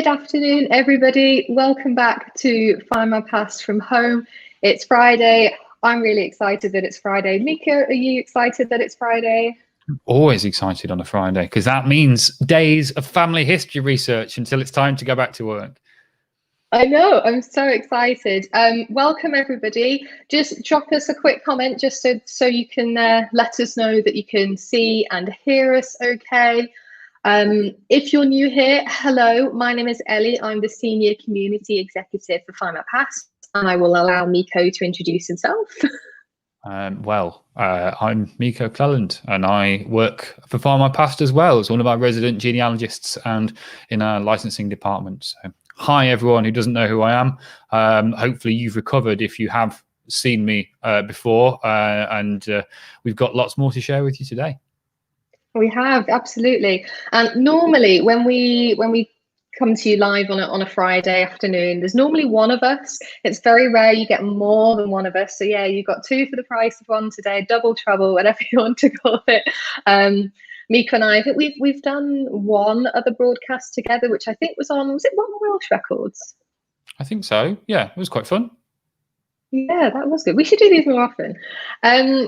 Good afternoon, everybody. Welcome back to Findmypast from home. It's Friday. I'm really excited that it's Friday. Myko, are you excited that it's Friday? Always excited on a Friday, because that means days of family history research until it's time to go back to work. I know, I'm so excited. Welcome, everybody. Just drop us a quick comment just so you can let us know that you can see and hear us okay. If you're new here, hello, my name is Ellie. I'm the Senior Community Executive for Findmypast, and I will allow Myko to introduce himself. I'm Myko Cleland, and I work for Findmypast as well as one of our resident genealogists and in our licensing department. So, hi, everyone who doesn't know who I am. Hopefully you've recovered if you have seen me before, and we've got lots more to share with you today. We have, absolutely. And normally when we come to you live on a Friday afternoon, there's normally one of us. It's very rare you get more than one of us. So yeah, you got two for the price of one today, double trouble, whatever you want to call it. Myko and I think we've done one other broadcast together, which I think was it One Welsh Records? I think so. Yeah, it was quite fun. Yeah, that was good. We should do these more often.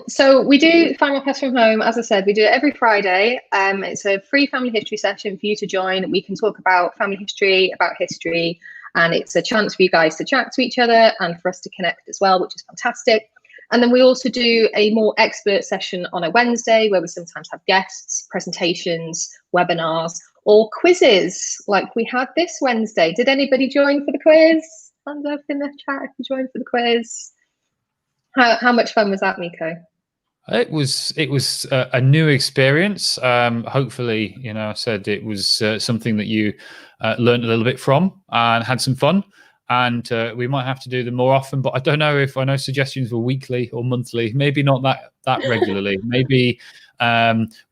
So we do Findmypast from home. As I said, we do it every Friday. It's a free family history session for you to join. We can talk about family history, about history, and it's a chance for you guys to chat to each other and for us to connect as well, which is fantastic. And then we also do a more expert session on a Wednesday where we sometimes have guests, presentations, webinars, or quizzes like we had this Wednesday. Did anybody join for the quiz? Hands up in the chat if you joined for the quiz. How much fun was that, Myko? It was a new experience. Hopefully, I said it was something that you learned a little bit from and had some fun. And we might have to do them more often, but I don't know if I know suggestions were weekly or monthly. Maybe not that regularly. Maybe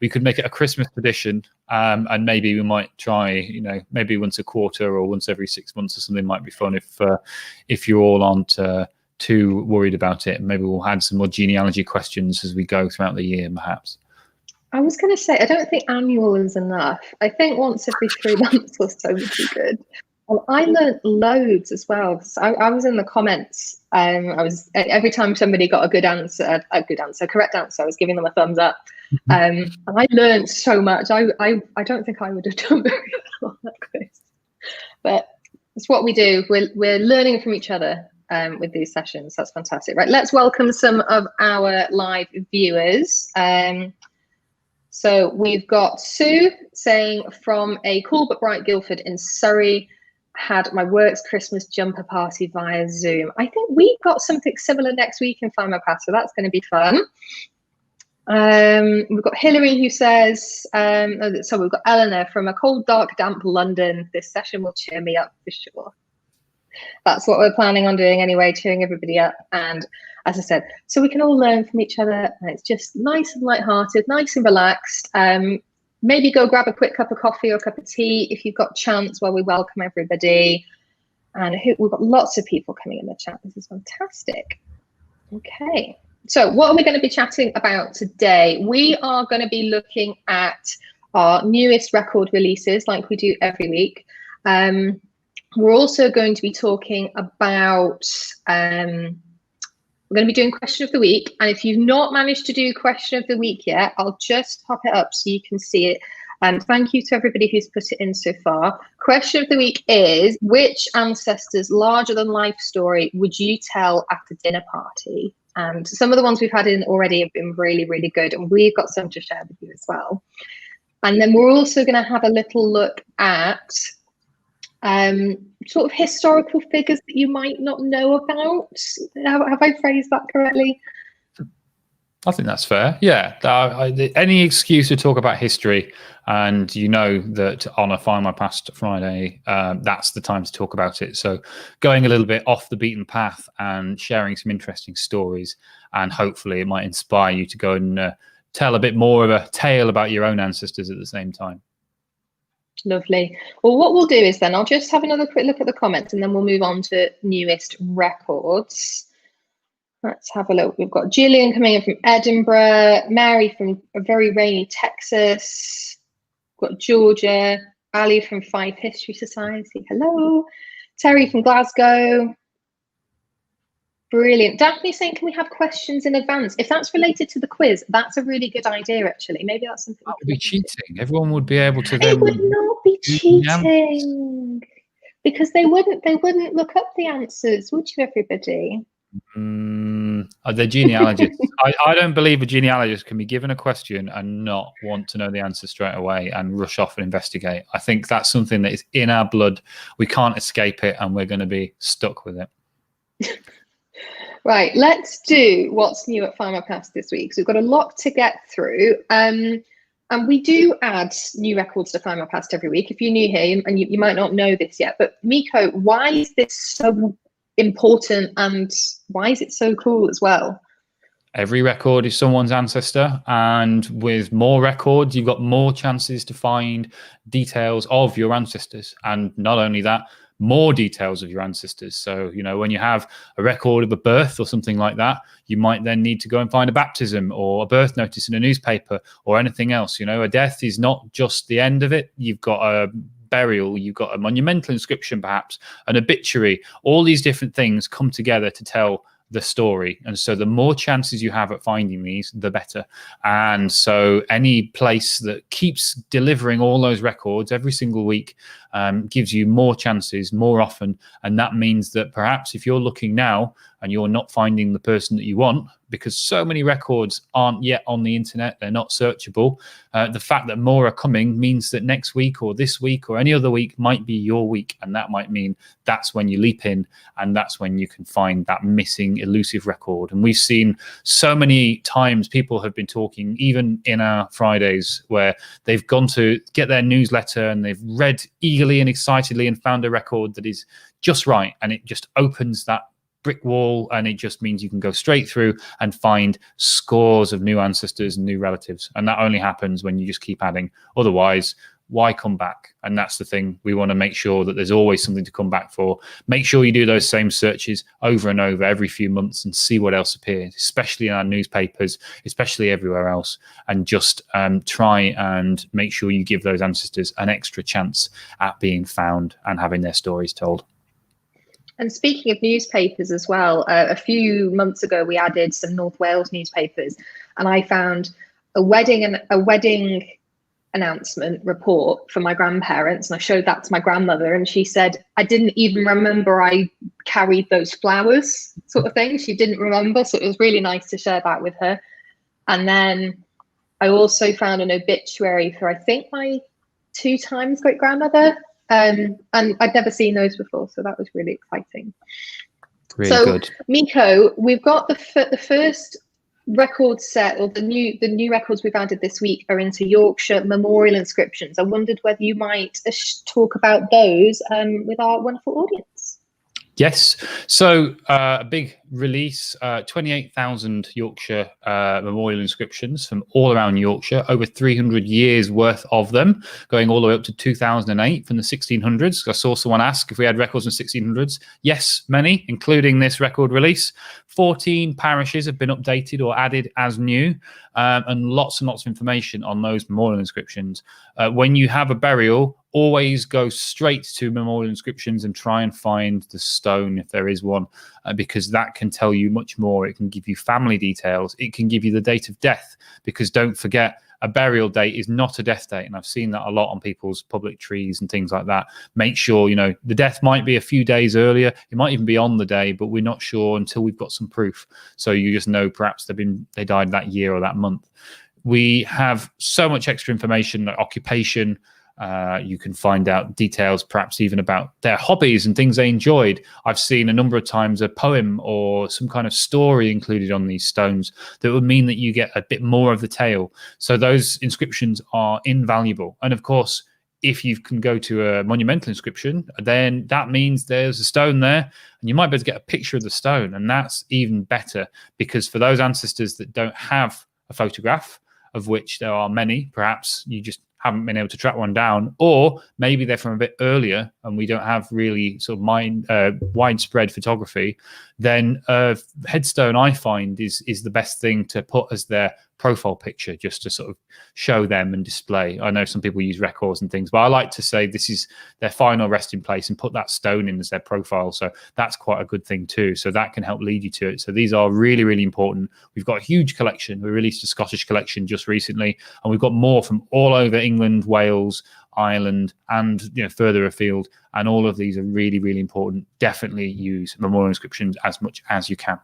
we could make it a Christmas tradition, and maybe we might try, maybe once a quarter or once every 6 months or something. Might be fun if you all aren't too worried about it. Maybe we'll add some more genealogy questions as we go throughout the year, perhaps. I was going to say, I don't think annual is enough. I think once every 3 months or so would be good. Well, I learned loads as well. So I was in the comments. I was every time somebody got a correct answer, I was giving them a thumbs up. And I learned so much. I don't think I would have done very well on that quiz, but it's what we do. We're learning from each other with these sessions. That's fantastic. Right, let's welcome some of our live viewers. So we've got Sue saying, from a cool but bright Guildford in Surrey, had my work's Christmas jumper party via Zoom. I think we've got something similar next week in Findmypast, so that's going to be fun. We've got Hilary who says, so we've got Eleanor, from a cold, dark, damp London. This session will cheer me up for sure. That's what we're planning on doing anyway, cheering everybody up. And as I said, so we can all learn from each other. And it's just nice and lighthearted, nice and relaxed. Maybe go grab a quick cup of coffee or a cup of tea if you've got chance while we welcome everybody. And we've got lots of people coming in the chat. This is fantastic. Okay, so what are we going to be chatting about today? We are going to be looking at our newest record releases like we do every week. We're also going to be talking about we're going to be doing question of the week, and if you've not managed to do question of the week yet, I'll just pop it up so you can see it. And thank you to everybody who's put it in so far. Question of the week is, which ancestor's larger than life story would you tell at a dinner party? And some of the ones we've had in already have been really, really good, and we've got some to share with you as well. And then we're also going to have a little look at sort of historical figures that you might not know about. Have I phrased that correctly? I think that's fair. Yeah, any excuse to talk about history, and you know that on a Findmypast Friday, that's the time to talk about it. So going a little bit off the beaten path and sharing some interesting stories, and hopefully it might inspire you to go and tell a bit more of a tale about your own ancestors at the same time. Lovely. Well, what we'll do is then I'll just have another quick look at the comments, and then we'll move on to newest records. Let's have a look. We've got Gillian coming in from Edinburgh, Mary from a very rainy Texas, we've got Georgia, Ali from Five History Society. Hello. Terry from Glasgow. Brilliant. Daphne saying, can we have questions in advance? If that's related to the quiz, that's a really good idea, actually. Maybe that's something. That would be cheating. Everyone would be able to then. It would not be cheating, because they wouldn't look up the answers, would you, everybody? The genealogists. I don't believe a genealogist can be given a question and not want to know the answer straight away and rush off and investigate. I think that's something that is in our blood. We can't escape it, and we're going to be stuck with it. Right, let's do what's new at Findmypast this week. So we've got a lot to get through. And we do add new records to Findmypast every week. If you're new here, and you might not know this yet, but Myko, why is this so important, and why is it so cool as well? Every record is someone's ancestor, and with more records, you've got more chances to find details of your ancestors. And not only that, more details of your ancestors. So, you know, when you have a record of a birth or something like that, you might then need to go and find a baptism or a birth notice in a newspaper or anything else. You know, a death is not just the end of it. You've got a burial, you've got a monumental inscription, perhaps an obituary. All these different things come together to tell the story, and so the more chances you have at finding these, the better. And so any place that keeps delivering all those records every single week gives you more chances more often. And that means that perhaps if you're looking now and you're not finding the person that you want, because so many records aren't yet on the internet, they're not searchable, the fact that more are coming means that next week or this week or any other week might be your week. And that might mean that's when you leap in, and that's when you can find that missing elusive record. And we've seen so many times people have been talking, even in our Fridays, where they've gone to get their newsletter and they've read eagerly and excitedly and found a record that is just right, and it just opens that brick wall, and it just means you can go straight through and find scores of new ancestors and new relatives. And that only happens when you just keep adding. Otherwise, why come back? And that's the thing. We want to make sure that there's always something to come back for. Make sure you do those same searches over and over every few months and see what else appears, especially in our newspapers, especially everywhere else. And just try and make sure you give those ancestors an extra chance at being found and having their stories told. And speaking of newspapers as well, a few months ago, we added some North Wales newspapers, and I found a wedding announcement report for my grandparents, and I showed that to my grandmother, and she said, I didn't even remember I carried those flowers, sort of thing. She didn't remember, so it was really nice to share that with her. And then I also found an obituary for, I think, my 2 times great grandmother. And I'd never seen those before, so that was really exciting. Really good. Myko, we've got the first record set, or the new records we've added this week are into Yorkshire memorial inscriptions. I wondered whether you might talk about those with our wonderful audience. Yes. So a big release, 28,000 Yorkshire memorial inscriptions from all around Yorkshire, over 300 years worth of them, going all the way up to 2008 from the 1600s. I saw someone ask if we had records from 1600s. Yes, many, including this record release. 14 parishes have been updated or added as new, and lots of information on those memorial inscriptions. When you have a burial, always go straight to memorial inscriptions and try and find the stone if there is one, because that can tell you much more. It can give you family details. It can give you the date of death, because don't forget, a burial date is not a death date. And I've seen that a lot on people's public trees and things like that. Make sure, you know, the death might be a few days earlier. It might even be on the day, but we're not sure until we've got some proof. So you just know perhaps they died that year or that month. We have so much extra information, like occupation. You can find out details, perhaps even about their hobbies and things they enjoyed. I've seen a number of times a poem or some kind of story included on these stones that would mean that you get a bit more of the tale. So those inscriptions are invaluable. And of course, if you can go to a monumental inscription, then that means there's a stone there, and you might be able to get a picture of the stone. And that's even better, because for those ancestors that don't have a photograph, of which there are many, perhaps you just haven't been able to track one down, or maybe they're from a bit earlier and we don't have really sort of widespread photography, then headstone, I find, is the best thing to put as their profile picture, just to sort of show them and display. I know some people use records and things, but I like to say this is their final resting place and put that stone in as their profile. So that's quite a good thing too. So that can help lead you to it. So these are really, really important. We've got a huge collection. We released a Scottish collection just recently, and we've got more from all over England, Wales, Ireland, and further afield. And all of these are really, really important. Definitely use memorial inscriptions as much as you can.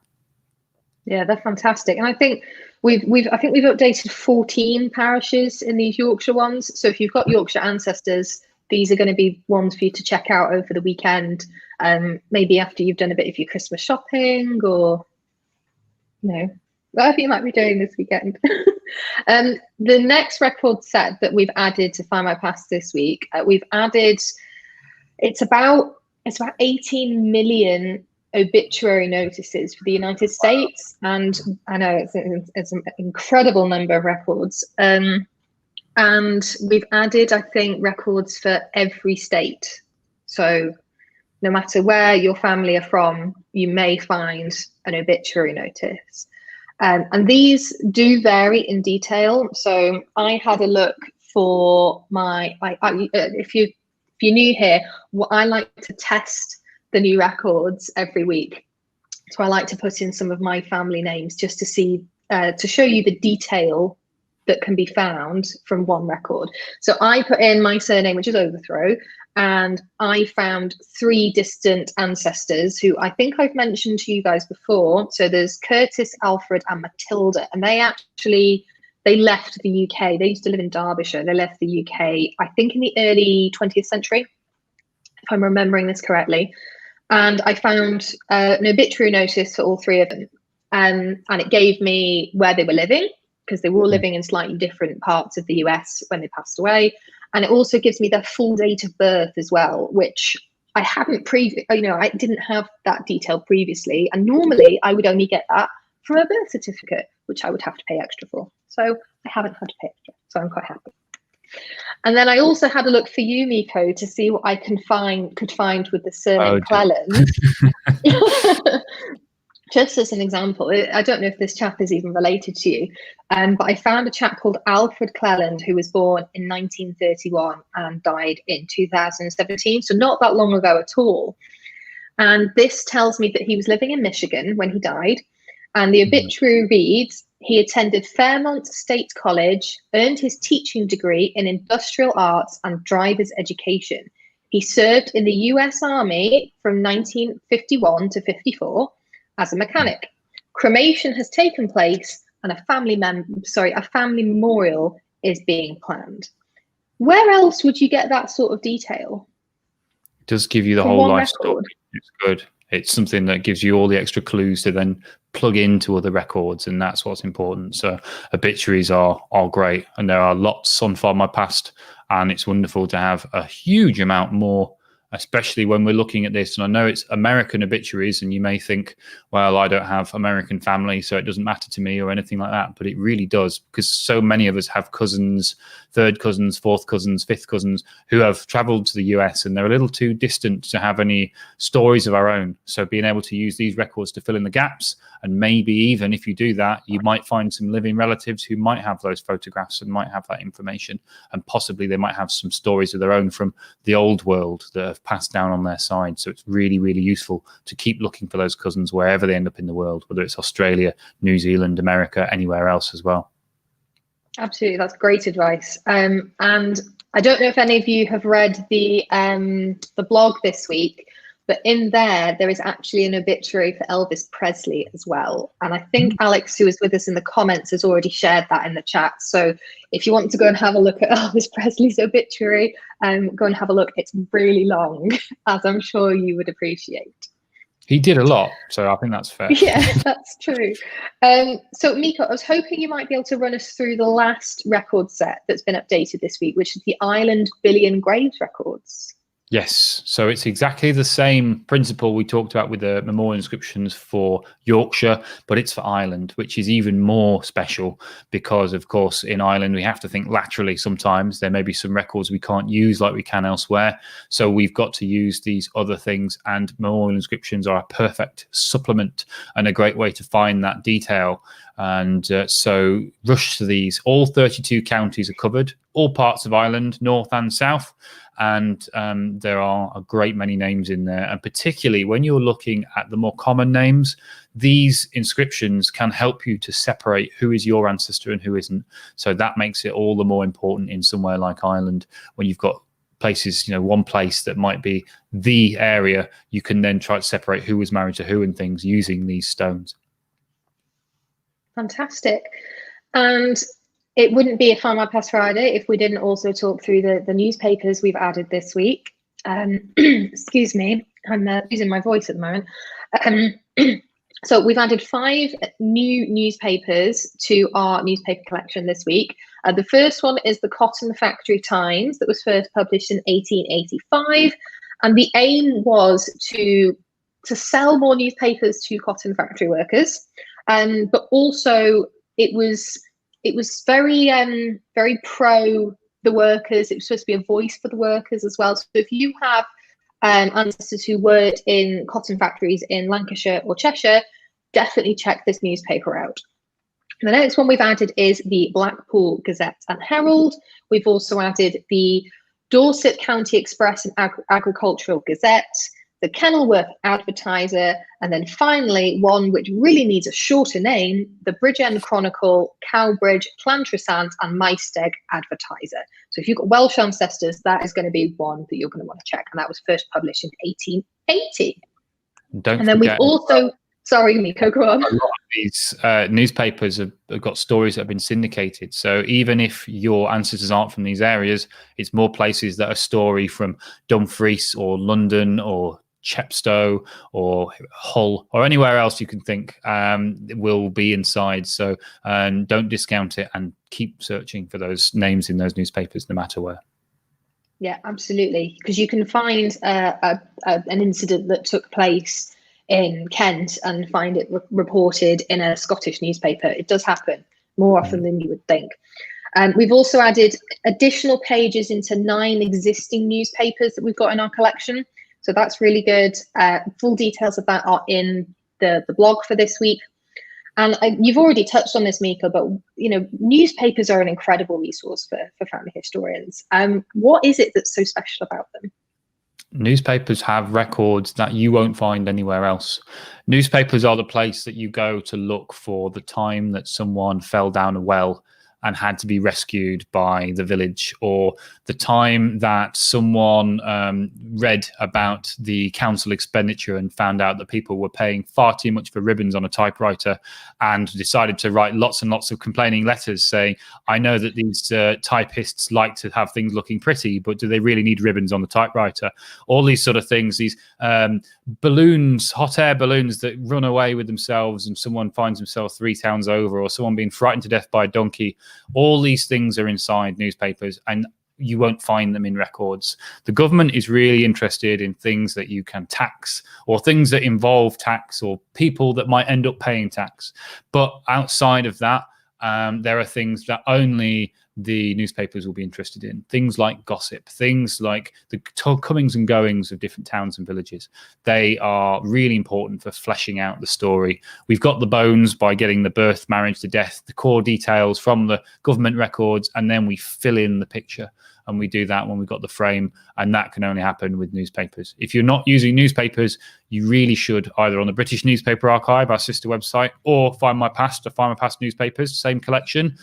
Yeah, they're fantastic. And I think we've updated 14 parishes in these Yorkshire ones. So if you've got Yorkshire ancestors, these are going to be ones for you to check out over the weekend. Maybe after you've done a bit of your Christmas shopping, or whatever you might be doing this weekend. The next record set that we've added to Findmypast this week, we've added, it's about 18 million obituary notices for the United States, and I know it's an incredible number of records, and we've added, I think, records for every state. So no matter where your family are from, you may find an obituary notice, and these do vary in detail. So I had a look for if you're new here, I like to test the new records every week. So I like to put in some of my family names just to see, to show you the detail that can be found from one record. So I put in my surname, which is Overthrow, and I found 3 distant ancestors who I think I've mentioned to you guys before. So there's Curtis, Alfred, and Matilda, and they left the UK. They used to live in Derbyshire. They left the UK, I think, in the early 20th century, if I'm remembering this correctly. And I found an obituary notice for all 3 of them. And it gave me where they were living, because they were all living in slightly different parts of the US when they passed away. And it also gives me their full date of birth as well, which I hadn't I didn't have that detail previously. And normally I would only get that from a birth certificate, which I would have to pay extra for. So I haven't had to pay extra, so I'm quite happy. And then I also had a look for you, Myko, to see what I could find with the surname Cleland. Just as an example, I don't know if this chap is even related to you, but I found a chap called Alfred Cleland, who was born in 1931 and died in 2017, so not that long ago at all. And this tells me that he was living in Michigan when he died. And the obituary reads, he attended Fairmont State College, earned his teaching degree in industrial arts and driver's education. He served in the US Army from 1951 to 54 as a mechanic. Cremation has taken place and a family memorial is being planned. Where else would you get that sort of detail? It does give you the whole life story. It's good. It's something that gives you all the extra clues to then plug into other records, and that's what's important. So obituaries are great, and there are lots on Findmypast, and it's wonderful to have a huge amount more, especially when we're looking at this. And I know it's American obituaries, and you may think, well, I don't have American family, so it doesn't matter to me or anything like that. But it really does, because so many of us have cousins, 3rd cousins, 4th cousins, 5th cousins who have traveled to the US, and they're a little too distant to have any stories of our own. So being able to use these records to fill in the gaps, and maybe even if you do that, you might find some living relatives who might have those photographs and might have that information, and possibly they might have some stories of their own from the old world that have passed down on their side. So it's really, really useful to keep looking for those cousins wherever they end up in the world, whether it's Australia, New Zealand, America, anywhere else as well. Absolutely, that's great advice. And I don't know if any of you have read the blog this week, but in there is actually an obituary for Elvis Presley as well. And I think Alex, who was with us in the comments, has already shared that in the chat. So if you want to go and have a look at Elvis Presley's obituary, go and have a look. It's really long, as I'm sure you would appreciate. He did a lot, so I think that's fair. Yeah, that's true. So Myko, I was hoping you might be able to run us through the last record set that's been updated this week, which is the Ireland BillionGraves records. Yes, so it's exactly the same principle we talked about with the memorial inscriptions for Yorkshire, but it's for Ireland, which is even more special because, of course, in Ireland, we have to think laterally sometimes. There may be some records we can't use like we can elsewhere. So we've got to use these other things, and memorial inscriptions are a perfect supplement and a great way to find that detail. And so rush to these. All 32 counties are covered, all parts of Ireland, north and south. And there are a great many names in there. And particularly when you're looking at the more common names, these inscriptions can help you to separate who is your ancestor and who isn't. So that makes it all the more important in somewhere like Ireland, when you've got places, one place that might be the area, you can then try to separate who was married to who and things using these stones. Fantastic. And it wouldn't be a Findmypast Friday if we didn't also talk through the newspapers we've added this week. Excuse me, I'm losing my voice at the moment. So we've added 5 new newspapers to our newspaper collection this week. The first one is the Cotton Factory Times, that was first published in 1885. And the aim was to sell more newspapers to cotton factory workers. But also it was very pro the workers. It was supposed to be a voice for the workers as well. So if you have ancestors who worked in cotton factories in Lancashire or Cheshire, definitely check this newspaper out. The next one we've added is the Blackpool Gazette and Herald. We've also added the Dorset County Express and Agricultural Gazette, the Kenilworth Advertiser, and then finally one which really needs a shorter name, the Bridgend Chronicle, Cowbridge, Llantrisant and Maesteg Advertiser. So if you've got Welsh ancestors, that is going to be one that you're going to want to check, and that was first published in 1880. And then we've also, sorry, Myko, go on. A lot of these newspapers have got stories that have been syndicated. So even if your ancestors aren't from these areas, it's more places that a story from Dumfries or London or Chepstow or Hull or anywhere else you can think will be inside. So don't discount it and keep searching for those names in those newspapers no matter where. Yeah, absolutely. Because you can find an incident that took place in Kent and find it reported in a Scottish newspaper. It does happen more often than you would think. We've also added additional pages into 9 existing newspapers that we've got in our collection. So that's really good. Full details of that are in the blog for this week. And you've already touched on this, Myko, but newspapers are an incredible resource for family historians. What is it that's so special about them? Newspapers have records that you won't find anywhere else. Newspapers are the place that you go to look for the time that someone fell down a well and had to be rescued by the village, or the time that someone read about the council expenditure and found out that people were paying far too much for ribbons on a typewriter and decided to write lots and lots of complaining letters saying, I know that these typists like to have things looking pretty, but do they really need ribbons on the typewriter? All these sort of things, these balloons, hot air balloons that run away with themselves and someone finds himself 3 towns over, or someone being frightened to death by a donkey. All these things are inside newspapers and you won't find them in records. The government is really interested in things that you can tax, or things that involve tax, or people that might end up paying tax. But outside of that, there are things that only the newspapers will be interested in. Things like gossip, things like the comings and goings of different towns and villages. They are really important for fleshing out the story. We've got the bones by getting the birth, marriage, the death, the core details from the government records, and then we fill in the picture. And we do that when we've got the frame, and that can only happen with newspapers. If you're not using newspapers, you really should, either on the British Newspaper Archive, our sister website, or Findmypast or Findmypast newspapers, same collection.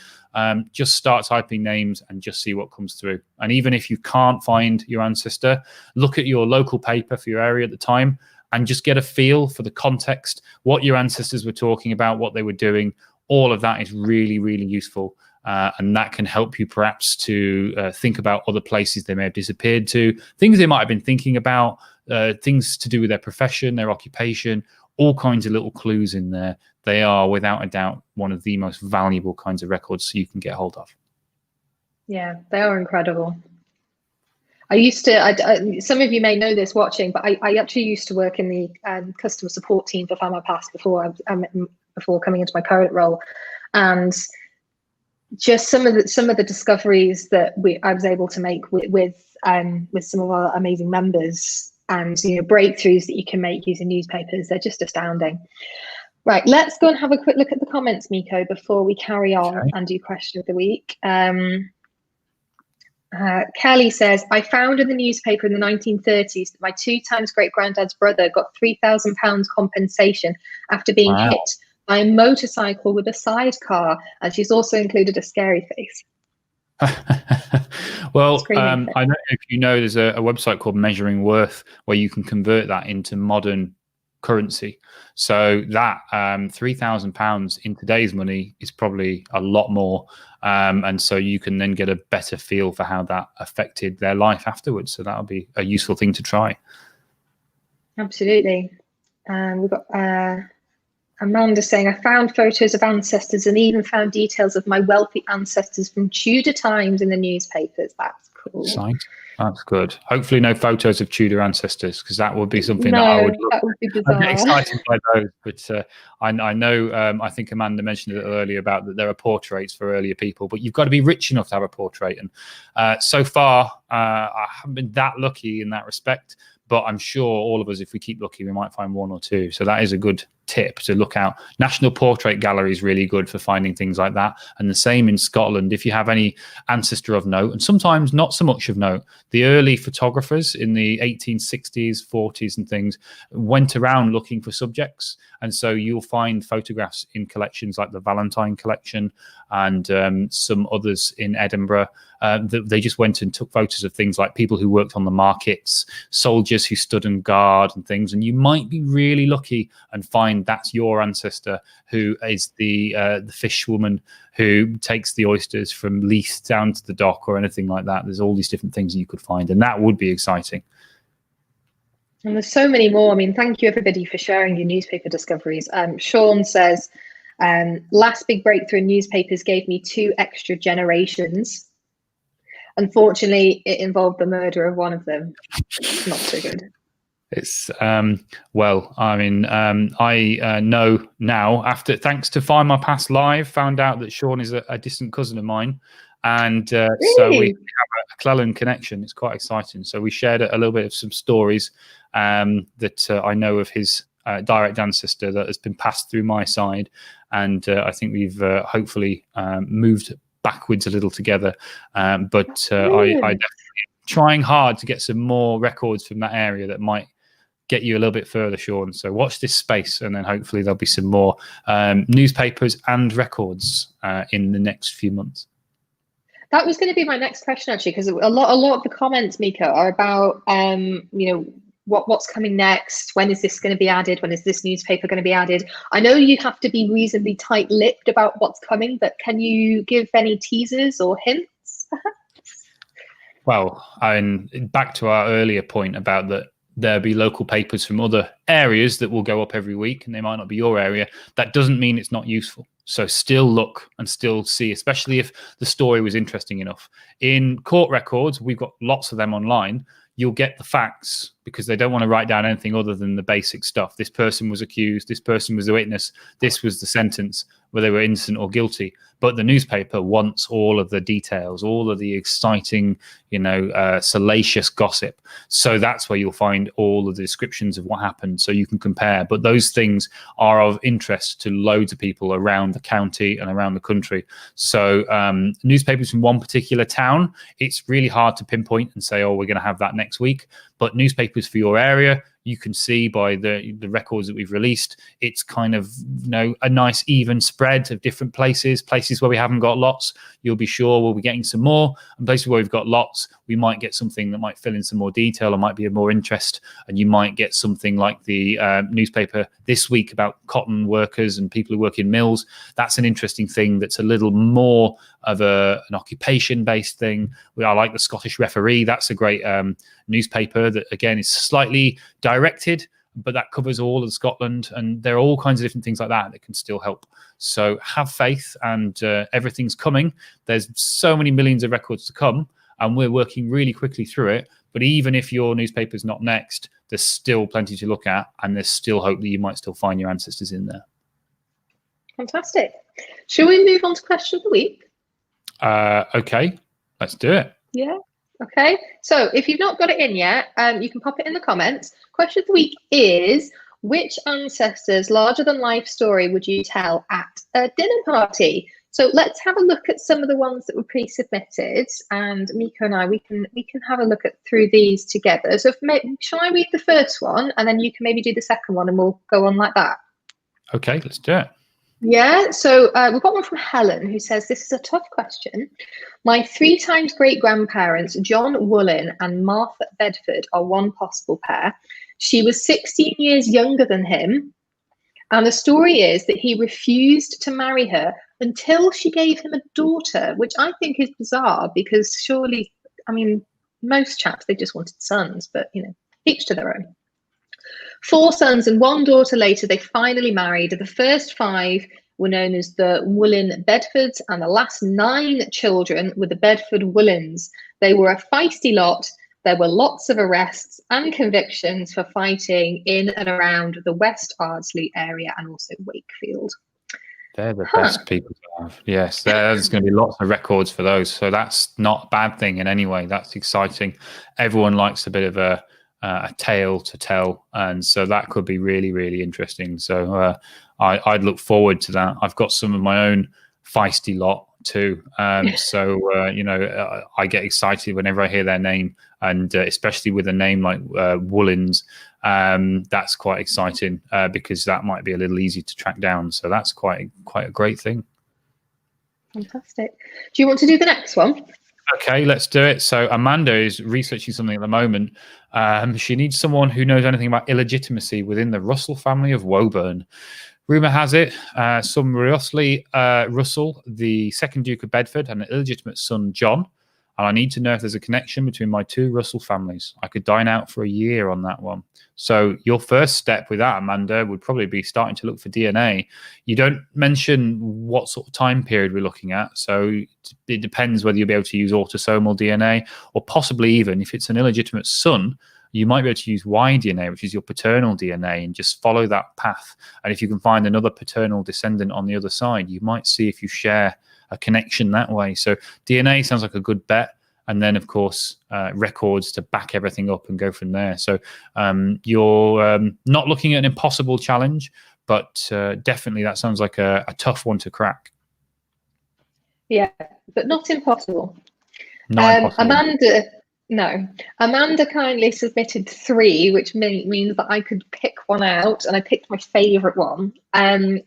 Just start typing names and just see what comes through. And even if you can't find your ancestor, look at your local paper for your area at the time and just get a feel for the context, what your ancestors were talking about, what they were doing. All of that is really, really useful. And that can help you perhaps to think about other places they may have disappeared to, things they might have been thinking about, things to do with their profession, their occupation, all kinds of little clues in there. They are, without a doubt, one of the most valuable kinds of records you can get hold of. Yeah, they are incredible. I used to, some of you may know this watching, but I actually used to work in the customer support team for Findmypast before coming into my current role. And just some of the discoveries that I was able to make with some of our amazing members, and breakthroughs that you can make using newspapers, they're just astounding. Right, let's go and have a quick look at the comments, Myko, before we carry on and do question of the week. Kelly says, I found in the newspaper in the 1930s that my 2 times great-granddad's brother got £3,000 compensation after being hit by a motorcycle with a sidecar, and she's also included a scary face. Well, I don't know if you know, there's a website called Measuring Worth where you can convert that into modern currency. So that £3,000 in today's money is probably a lot more, and so you can then get a better feel for how that affected their life afterwards. So that'll be a useful thing to try. Absolutely. We've got Amanda saying, I found photos of ancestors and even found details of my wealthy ancestors from Tudor times in the newspapers. That's cool. That's good. Hopefully no photos of Tudor ancestors, because that would be something that I would love. That would be bizarre. I get excited by those, but I know, I think Amanda mentioned it earlier about that there are portraits for earlier people, but you've got to be rich enough to have a portrait. And so far, I haven't been that lucky in that respect. But I'm sure all of us, if we keep looking, we might find 1 or 2. So that is a good tip to look out. National Portrait Gallery is really good for finding things like that. And the same in Scotland. If you have any ancestor of note, and sometimes not so much of note, the early photographers in the 1860s, 40s and things went around looking for subjects. And so you'll find photographs in collections like the Valentine collection and some others in Edinburgh. They just went and took photos of things like people who worked on the markets, soldiers who stood on guard and things. And you might be really lucky and find that's your ancestor who is the fish woman who takes the oysters from Leith down to the dock or anything like that. There's all these different things you could find, and that would be exciting. And there's so many more. I mean, thank you everybody for sharing your newspaper discoveries. Sean says, last big breakthrough in newspapers gave me 2 extra generations. Unfortunately, it involved the murder of one of them. Not so good. It's well, I mean, I know now, after thanks to Findmypast Live, found out that Sean is a distant cousin of mine, and really? So we have a Clellan connection. It's quite exciting. So we shared a little bit of some stories that I know of his direct ancestor that has been passed through my side, and I think we've hopefully moved backwards a little together. But I definitely trying hard to get some more records from that area that might get you a little bit further, Sean. So watch this space, and then hopefully there'll be some more newspapers and records in the next few months. That was going to be my next question, actually, because a lot of the comments, Myko, are about what's coming next. When is this going to be added? When is this newspaper going to be added? I know you have to be reasonably tight-lipped about what's coming, but can you give any teasers or hints, perhaps? Well, back to our earlier point about that there'll be local papers from other areas that will go up every week, and they might not be your area. That doesn't mean it's not useful. So still look and still see, especially if the story was interesting enough. In court records, we've got lots of them online. You'll get the facts because they don't want to write down anything other than the basic stuff. This person was accused. This person was the witness. This was the sentence, whether they were innocent or guilty. But the newspaper wants all of the details, all of the exciting, salacious gossip. So that's where you'll find all of the descriptions of what happened, so you can compare. But those things are of interest to loads of people around the county and around the country. So newspapers from one particular town, it's really hard to pinpoint and say, oh, we're going to have that next week. But newspapers for your area, you can see by the records that we've released, it's kind of a nice even spread of different places where we haven't got lots. You'll be sure we'll be getting some more, and places where we've got lots, we might get something that might fill in some more detail or might be of more interest. And you might get something like the newspaper this week about cotton workers and people who work in mills. That's an interesting thing that's a little more of an occupation-based thing. I like the Scottish Referee. That's a great newspaper that, again, is slightly directed, but that covers all of Scotland, and there are all kinds of different things like that can still help. So have faith, and everything's coming. There's so many millions of records to come, and we're working really quickly through it. But even if your newspaper's not next, there's still plenty to look at, and there's still hope that you might still find your ancestors in there. Fantastic. Shall we move on to question of the week? Okay, let's do it. Yeah. Okay. So if you've not got it in yet, you can pop it in the comments. Question of the week is, which ancestor's larger than life story would you tell at a dinner party? So let's have a look at some of the ones that were pre-submitted, and Myko and I, we can have a look through these together. So shall I read the first one, and then you can maybe do the second one, and we'll go on like that? Okay, let's do it. Yeah, so we've got one from Helen, who says, this is a tough question. My 3 times great-grandparents, John Woolen and Martha Bedford, are one possible pair. She was 16 years younger than him, and the story is that he refused to marry her until she gave him a daughter, which I think is bizarre, because surely, I mean, most chaps, they just wanted sons, but, you know, each to their own. 4 sons and 1 daughter later, they finally married. The first 5 were known as the Woolen Bedfords, and the last 9 children were the Bedford Woolens. They were a feisty lot. There were lots of arrests and convictions for fighting in and around the West Ardsley area and also Wakefield. They're the best people to have. Yes, there's going to be lots of records for those. So that's not a bad thing in any way. That's exciting. Everyone likes a bit of a tale to tell, and so that could be really, really interesting. So I'd look forward to that. I've got some of my own feisty lot too, so you know, I get excited whenever I hear their name, and especially with a name like Woolens. That's quite exciting because that might be a little easy to track down. So that's quite a great thing. Fantastic. Do you want to do the next one? Okay, let's do it. So Amanda is researching something at the moment. She needs someone who knows anything about illegitimacy within the Russell family of Woburn. Rumour has it, some Russell, the second Duke of Bedford, and an illegitimate son, John. And I need to know if there's a connection between my 2 Russell families. I could dine out for a year on that one. So your first step with that, Amanda, would probably be starting to look for DNA. You don't mention what sort of time period we're looking at. So it depends whether you'll be able to use autosomal DNA, or possibly even if it's an illegitimate son, you might be able to use Y-DNA, which is your paternal DNA, and just follow that path. And if you can find another paternal descendant on the other side, you might see if you share a connection that way. So DNA sounds like a good bet. And then, of course, records to back everything up and go from there. So you're not looking at an impossible challenge, but definitely that sounds like a tough one to crack. Yeah, but not impossible. Not impossible. Amanda kindly submitted 3, which means that I could pick one out, and I picked my favourite one.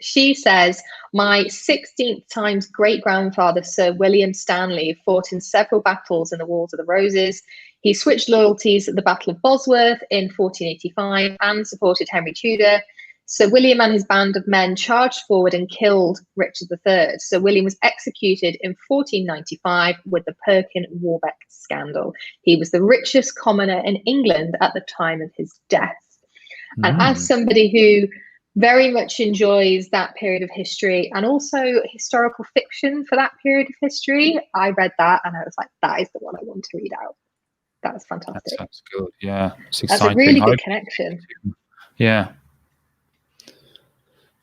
She says, my 16th times great-grandfather, Sir William Stanley, fought in several battles in the Wars of the Roses. He switched loyalties at the Battle of Bosworth in 1485 and supported Henry Tudor. Sir William and his band of men charged forward and killed Richard III. Sir William was executed in 1495 with the Perkin-Warbeck scandal. He was the richest commoner in England at the time of his death. And as somebody who very much enjoys that period of history and also historical fiction for that period of history, I read that and I was like, that is the one I want to read out. That's fantastic. That sounds good. Yeah, it's That's exciting. a really good connection. Yeah.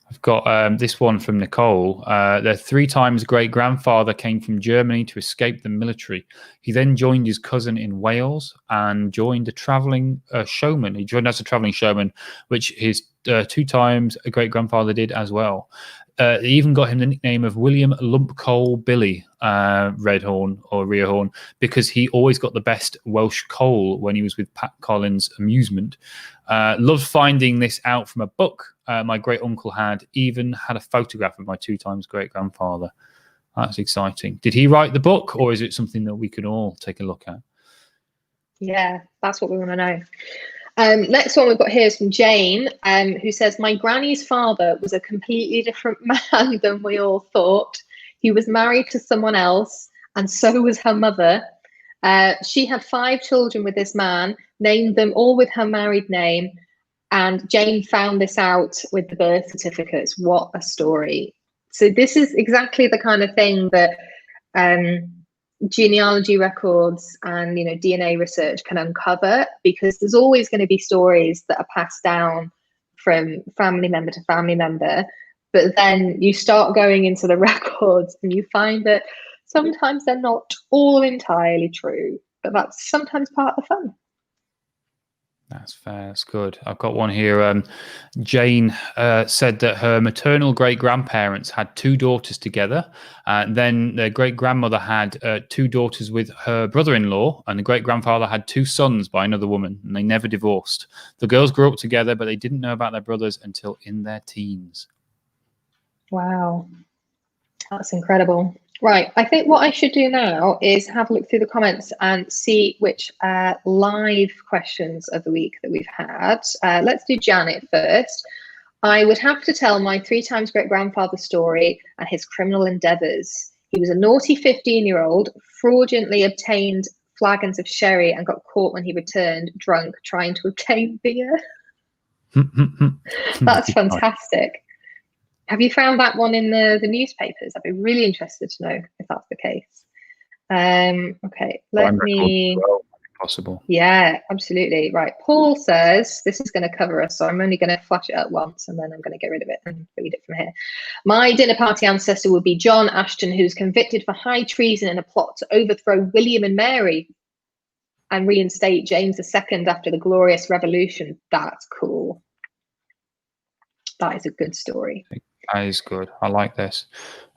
I've got this one from Nicole. Their 3 times great-grandfather came from Germany to escape the military. He then joined his cousin in Wales and joined a travelling showman. He joined as a travelling showman, which his 2 times a great-grandfather did as well. They even got him the nickname of William Lumpcoal Billy Redhorn or Rearhorn, because he always got the best Welsh coal when he was with Pat Collins' Amusement. Loved finding this out from a book. My great uncle had a photograph of my 2 times great grandfather. That's exciting. Did he write the book, or is it something that we can all take a look at? Yeah, that's what we want to know. Next one we've got here is from Jane, who says, my granny's father was a completely different man than we all thought. He was married to someone else, and so was her mother. She had 5 children with this man, named them all with her married name, and Jane found this out with the birth certificates. What a story. So this is exactly the kind of thing that genealogy records and, you know, DNA research can uncover, because there's always going to be stories that are passed down from family member to family member. But then you start going into the records and you find that sometimes they're not all entirely true, but that's sometimes part of the fun. That's fair. That's good. I've got one here. Jane said that her maternal great-grandparents had 2 daughters together. Then their great-grandmother had 2 daughters with her brother-in-law, and the great-grandfather had 2 sons by another woman, and they never divorced. The girls grew up together, but they didn't know about their brothers until in their teens. Wow, that's incredible. Right, I think what I should do now is have a look through the comments and see which live questions of the week that we've had. Let's do Janet first. I would have to tell my 3 times great-grandfather story and his criminal endeavours. He was a naughty 15-year-old, fraudulently obtained flagons of sherry and got caught when he returned drunk trying to obtain beer. That's fantastic. Have you found that one in the newspapers? I'd be really interested to know if that's the case. Okay, let me... Possible. Yeah, absolutely. Right. Paul says, this is going to cover us, so I'm only going to flash it up once and then I'm going to get rid of it and read it from here. My dinner party ancestor would be John Ashton, who's convicted for high treason in a plot to overthrow William and Mary and reinstate James II after the Glorious Revolution. That's cool. That is a good story. That is good. I like this.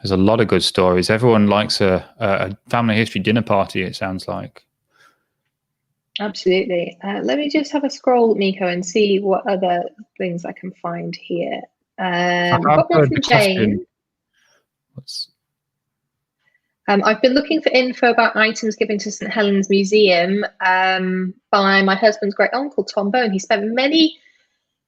There's a lot of good stories. Everyone likes a family history dinner party, it sounds like. Absolutely. Let me just have a scroll, Myko, and see what other things I can find here. I've got one from Jane. I've been looking for info about items given to St Helens Museum by my husband's great uncle, Tom Bone. He spent many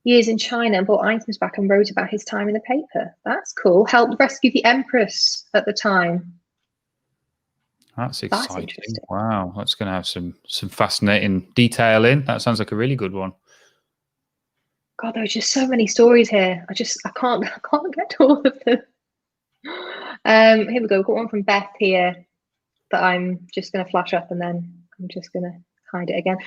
years in China and brought items back and wrote about his time in the paper. That's cool. Helped rescue the Empress at the time. That's exciting. Wow, that's going to have some fascinating detail in. That sounds like a really good one. God, there's just so many stories here. I can't get to all of them. Here we go. We've got one from Beth here that I'm just going to flash up and then I'm just going to hide it again.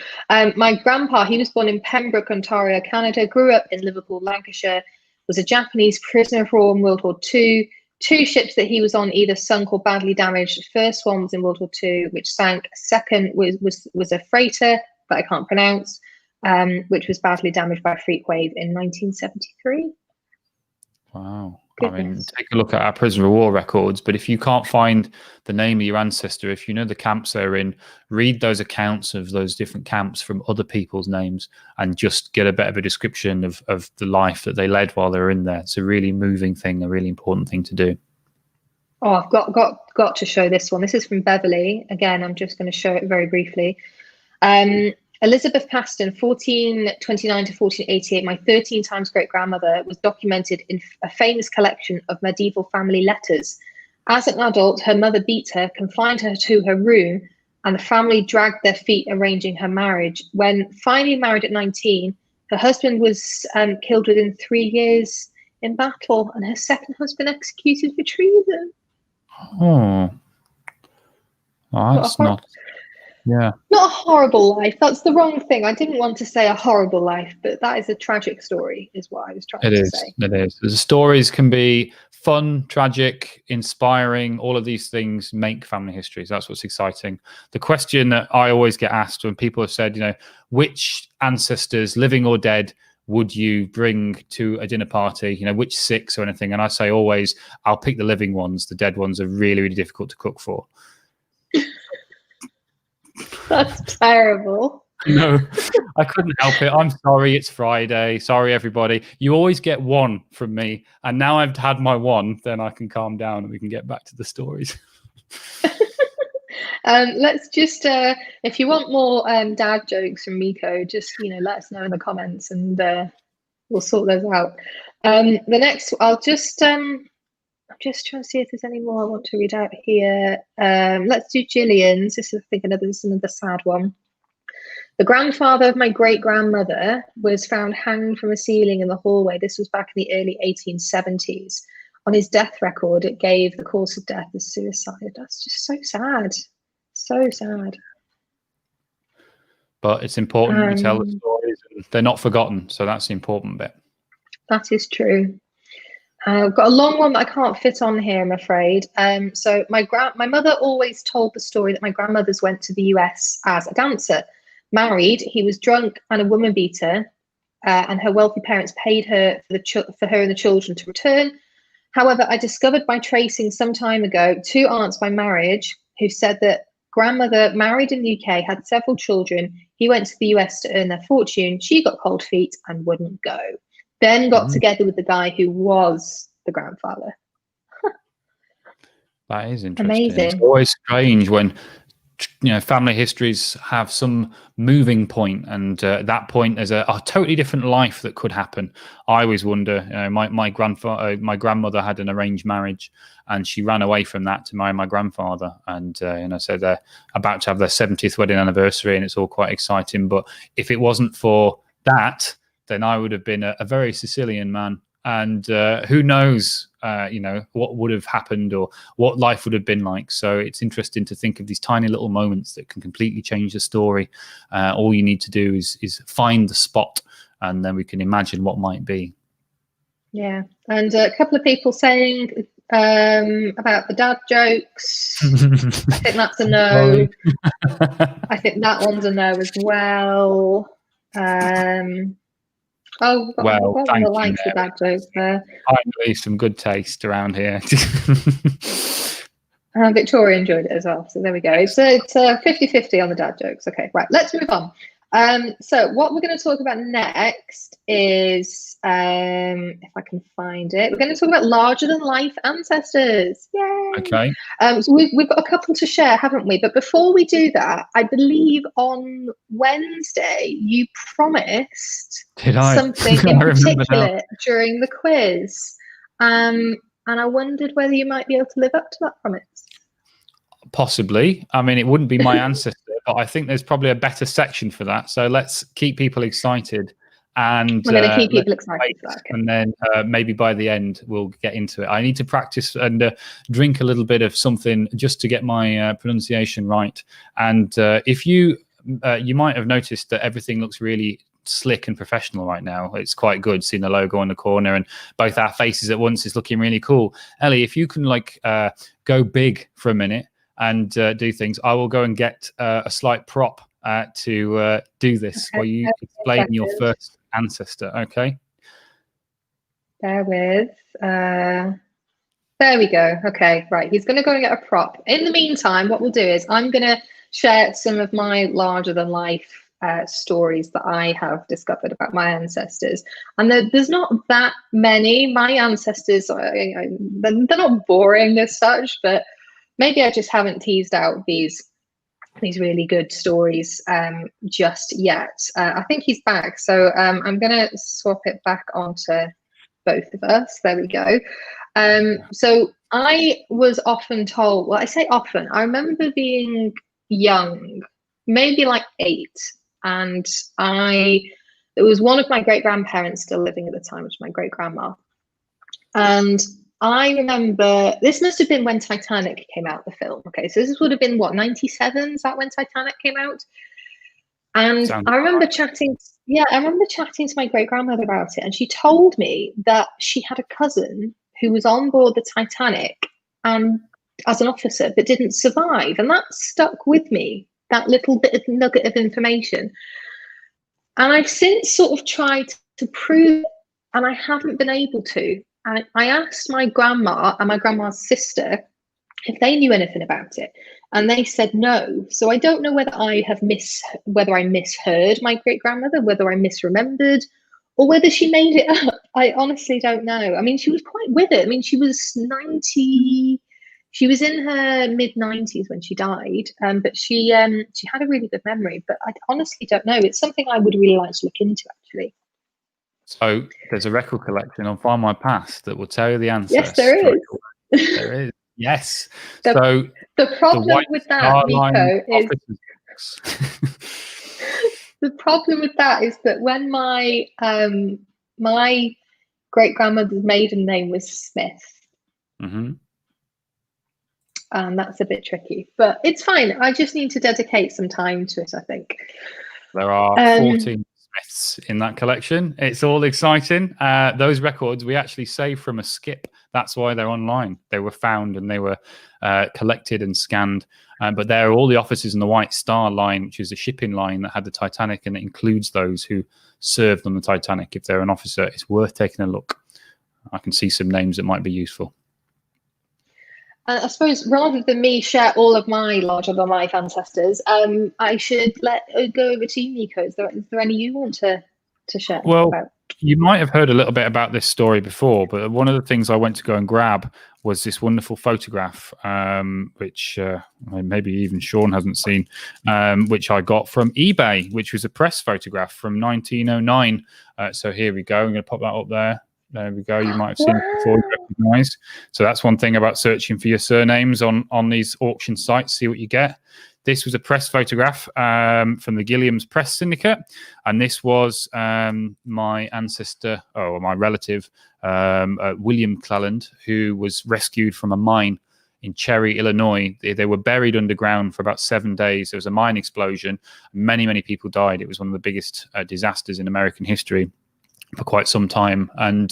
My grandpa, he was born in Pembroke, Ontario, Canada, grew up in Liverpool, Lancashire, was a Japanese prisoner of war in World War II. 2 ships that he was on either sunk or badly damaged. First one was in World War II, which sank. Second was a freighter that I can't pronounce, which was badly damaged by a freak wave in 1973. Wow. Goodness. I mean, take a look at our prisoner of war records, but if you can't find the name of your ancestor, if you know the camps they're in, read those accounts of those different camps from other people's names and just get a bit of a description of the life that they led while they were in there. It's a really moving thing, a really important thing to do. Oh, I've got to show this one. This is from Beverly. Again, I'm just going to show it very briefly. Elizabeth Paston, 1429 to 1488, my 13 times great-grandmother, was documented in a famous collection of medieval family letters. As an adult, her mother beat her, confined her to her room, and the family dragged their feet arranging her marriage. When finally married at 19, her husband was killed within 3 years in battle, and her second husband executed for treason. Oh, that's not... Yeah. Not a horrible life. That's the wrong thing. I didn't want to say a horrible life, but that is a tragic story, is what I was trying to say. It is. The stories can be fun, tragic, inspiring. All of these things make family histories. That's what's exciting. The question that I always get asked when people have said, you know, which ancestors, living or dead, would you bring to a dinner party? You know, which 6 or anything? And I say always, I'll pick the living ones. The dead ones are really, really difficult to cook for. That's terrible. No, I couldn't help it. I'm sorry. It's Friday. Sorry, everybody. You always get one from me. And now I've had my one, then I can calm down and we can get back to the stories. Let's just, if you want more dad jokes from Myko, just, you know, let us know in the comments and we'll sort those out. The next, I'm just trying to see if there's any more I want to read out here. Let's do Gillian's. This is, I think, another sad one. The grandfather of my great-grandmother was found hanged from a ceiling in the hallway. This was back in the early 1870s. On his death record, it gave the cause of death as suicide. That's just so sad. So sad. But it's important we tell the stories, and they're not forgotten. So that's the important bit. That is true. I've got a long one that I can't fit on here, I'm afraid. So my mother always told the story that my grandmothers went to the US as a dancer. Married, he was drunk and a woman beater, and her wealthy parents paid her for her and the children to return. However, I discovered by tracing some time ago 2 aunts by marriage who said that grandmother married in the UK, had several children. He went to the US to earn their fortune. She got cold feet and wouldn't go. Then got together with the guy who was the grandfather. That is interesting. Amazing. It's always strange when family histories have some moving point, and that point is a totally different life that could happen. I always wonder. My grandmother had an arranged marriage, and she ran away from that to marry my grandfather. And so they're about to have their 70th wedding anniversary, and it's all quite exciting. But if it wasn't for that, then I would have been a very Sicilian man. And who knows, what would have happened or what life would have been like. So it's interesting to think of these tiny little moments that can completely change the story. All you need to do is find the spot, and then we can imagine what might be. Yeah, and a couple of people saying about the dad jokes. I think that's a no. I think that one's a no as well. Oh, well, thank you, likes the dad jokes there. Finally, some good taste around here. Victoria enjoyed it as well, so there we go. It's 50-50 on the dad jokes. Okay, right, let's move on. So what we're going to talk about next is, if I can find it, we're going to talk about larger than life ancestors. Yay! Okay. So we've got a couple to share, haven't we? But before we do that, I believe on Wednesday you promised something in particular during the quiz, and I wondered whether you might be able to live up to that promise. Possibly. I mean, it wouldn't be my ancestor, but I think there's probably a better section for that. So let's keep people excited, and we're going to keep people excited for that. Okay. And then maybe by the end we'll get into it. I need to practice and drink a little bit of something just to get my pronunciation right. And if you might have noticed that everything looks really slick and professional right now. It's quite good seeing the logo in the corner and both our faces at once. Is looking really cool. Ellie, if you can go big for a minute and do things, I will go and get a slight prop to do this while you explain your first ancestor. Okay. Bear with. There we go. Okay, right. He's going to go and get a prop. In the meantime, what we'll do is I'm going to share some of my larger than life stories that I have discovered about my ancestors. And there's not that many. My ancestors, they're not boring as such, but maybe I just haven't teased out these really good stories just yet. I think he's back, so I'm going to swap it back onto both of us. There we go. So I was often told, well, I say often, I remember being young, maybe like 8, and there was one of my great-grandparents still living at the time, which was my great-grandma. And I remember, this must have been when Titanic came out, the film. Okay, so this would have been, what, 97? Is that when Titanic came out? And I remember chatting to my great-grandmother about it, and she told me that she had a cousin who was on board the Titanic as an officer, but didn't survive. And that stuck with me, that little bit of nugget of information. And I've since sort of tried to prove it, and I haven't been able to. I asked my grandma and my grandma's sister if they knew anything about it, and they said no. So I don't know whether I misheard my great-grandmother, whether I misremembered, or whether she made it up. I honestly don't know. I mean, she was quite with it. I mean, she was 90. She was in her mid-90s when she died, but she had a really good memory. But I honestly don't know. It's something I would really like to look into, actually. So there's a record collection on Findmypast that will tell you the answer. Yes, there is. There is. Yes. The problem with that, Myko, is the problem with that is that when my my great grandmother's maiden name was Smith, and that's a bit tricky, but it's fine. I just need to dedicate some time to it, I think. There are 14 Smiths in that collection. It's all exciting. Those records we actually saved from a skip. That's why they're online. They were found and they were collected and scanned. But there are all the officers in the White Star Line, which is a shipping line that had the Titanic, and it includes those who served on the Titanic. If they're an officer, it's worth taking a look. I can see some names that might be useful. I suppose rather than me share all of my larger-than-life ancestors, I should go over to you, Myko. Is there any you want to share about? You might have heard a little bit about this story before, but one of the things I went to go and grab was this wonderful photograph, which maybe even Sean hasn't seen, which I got from eBay, which was a press photograph from 1909. So here we go. I'm going to pop that up there. There we go. You might have seen it before. You recognise. So that's one thing about searching for your surnames on these auction sites. See what you get. This was a press photograph from the Gilliam's Press Syndicate, and this was my ancestor, or my relative, William Cleland, who was rescued from a mine in Cherry, Illinois. They were buried underground for about 7 days. There was a mine explosion. Many, many people died. It was one of the biggest disasters in American history for quite some time, and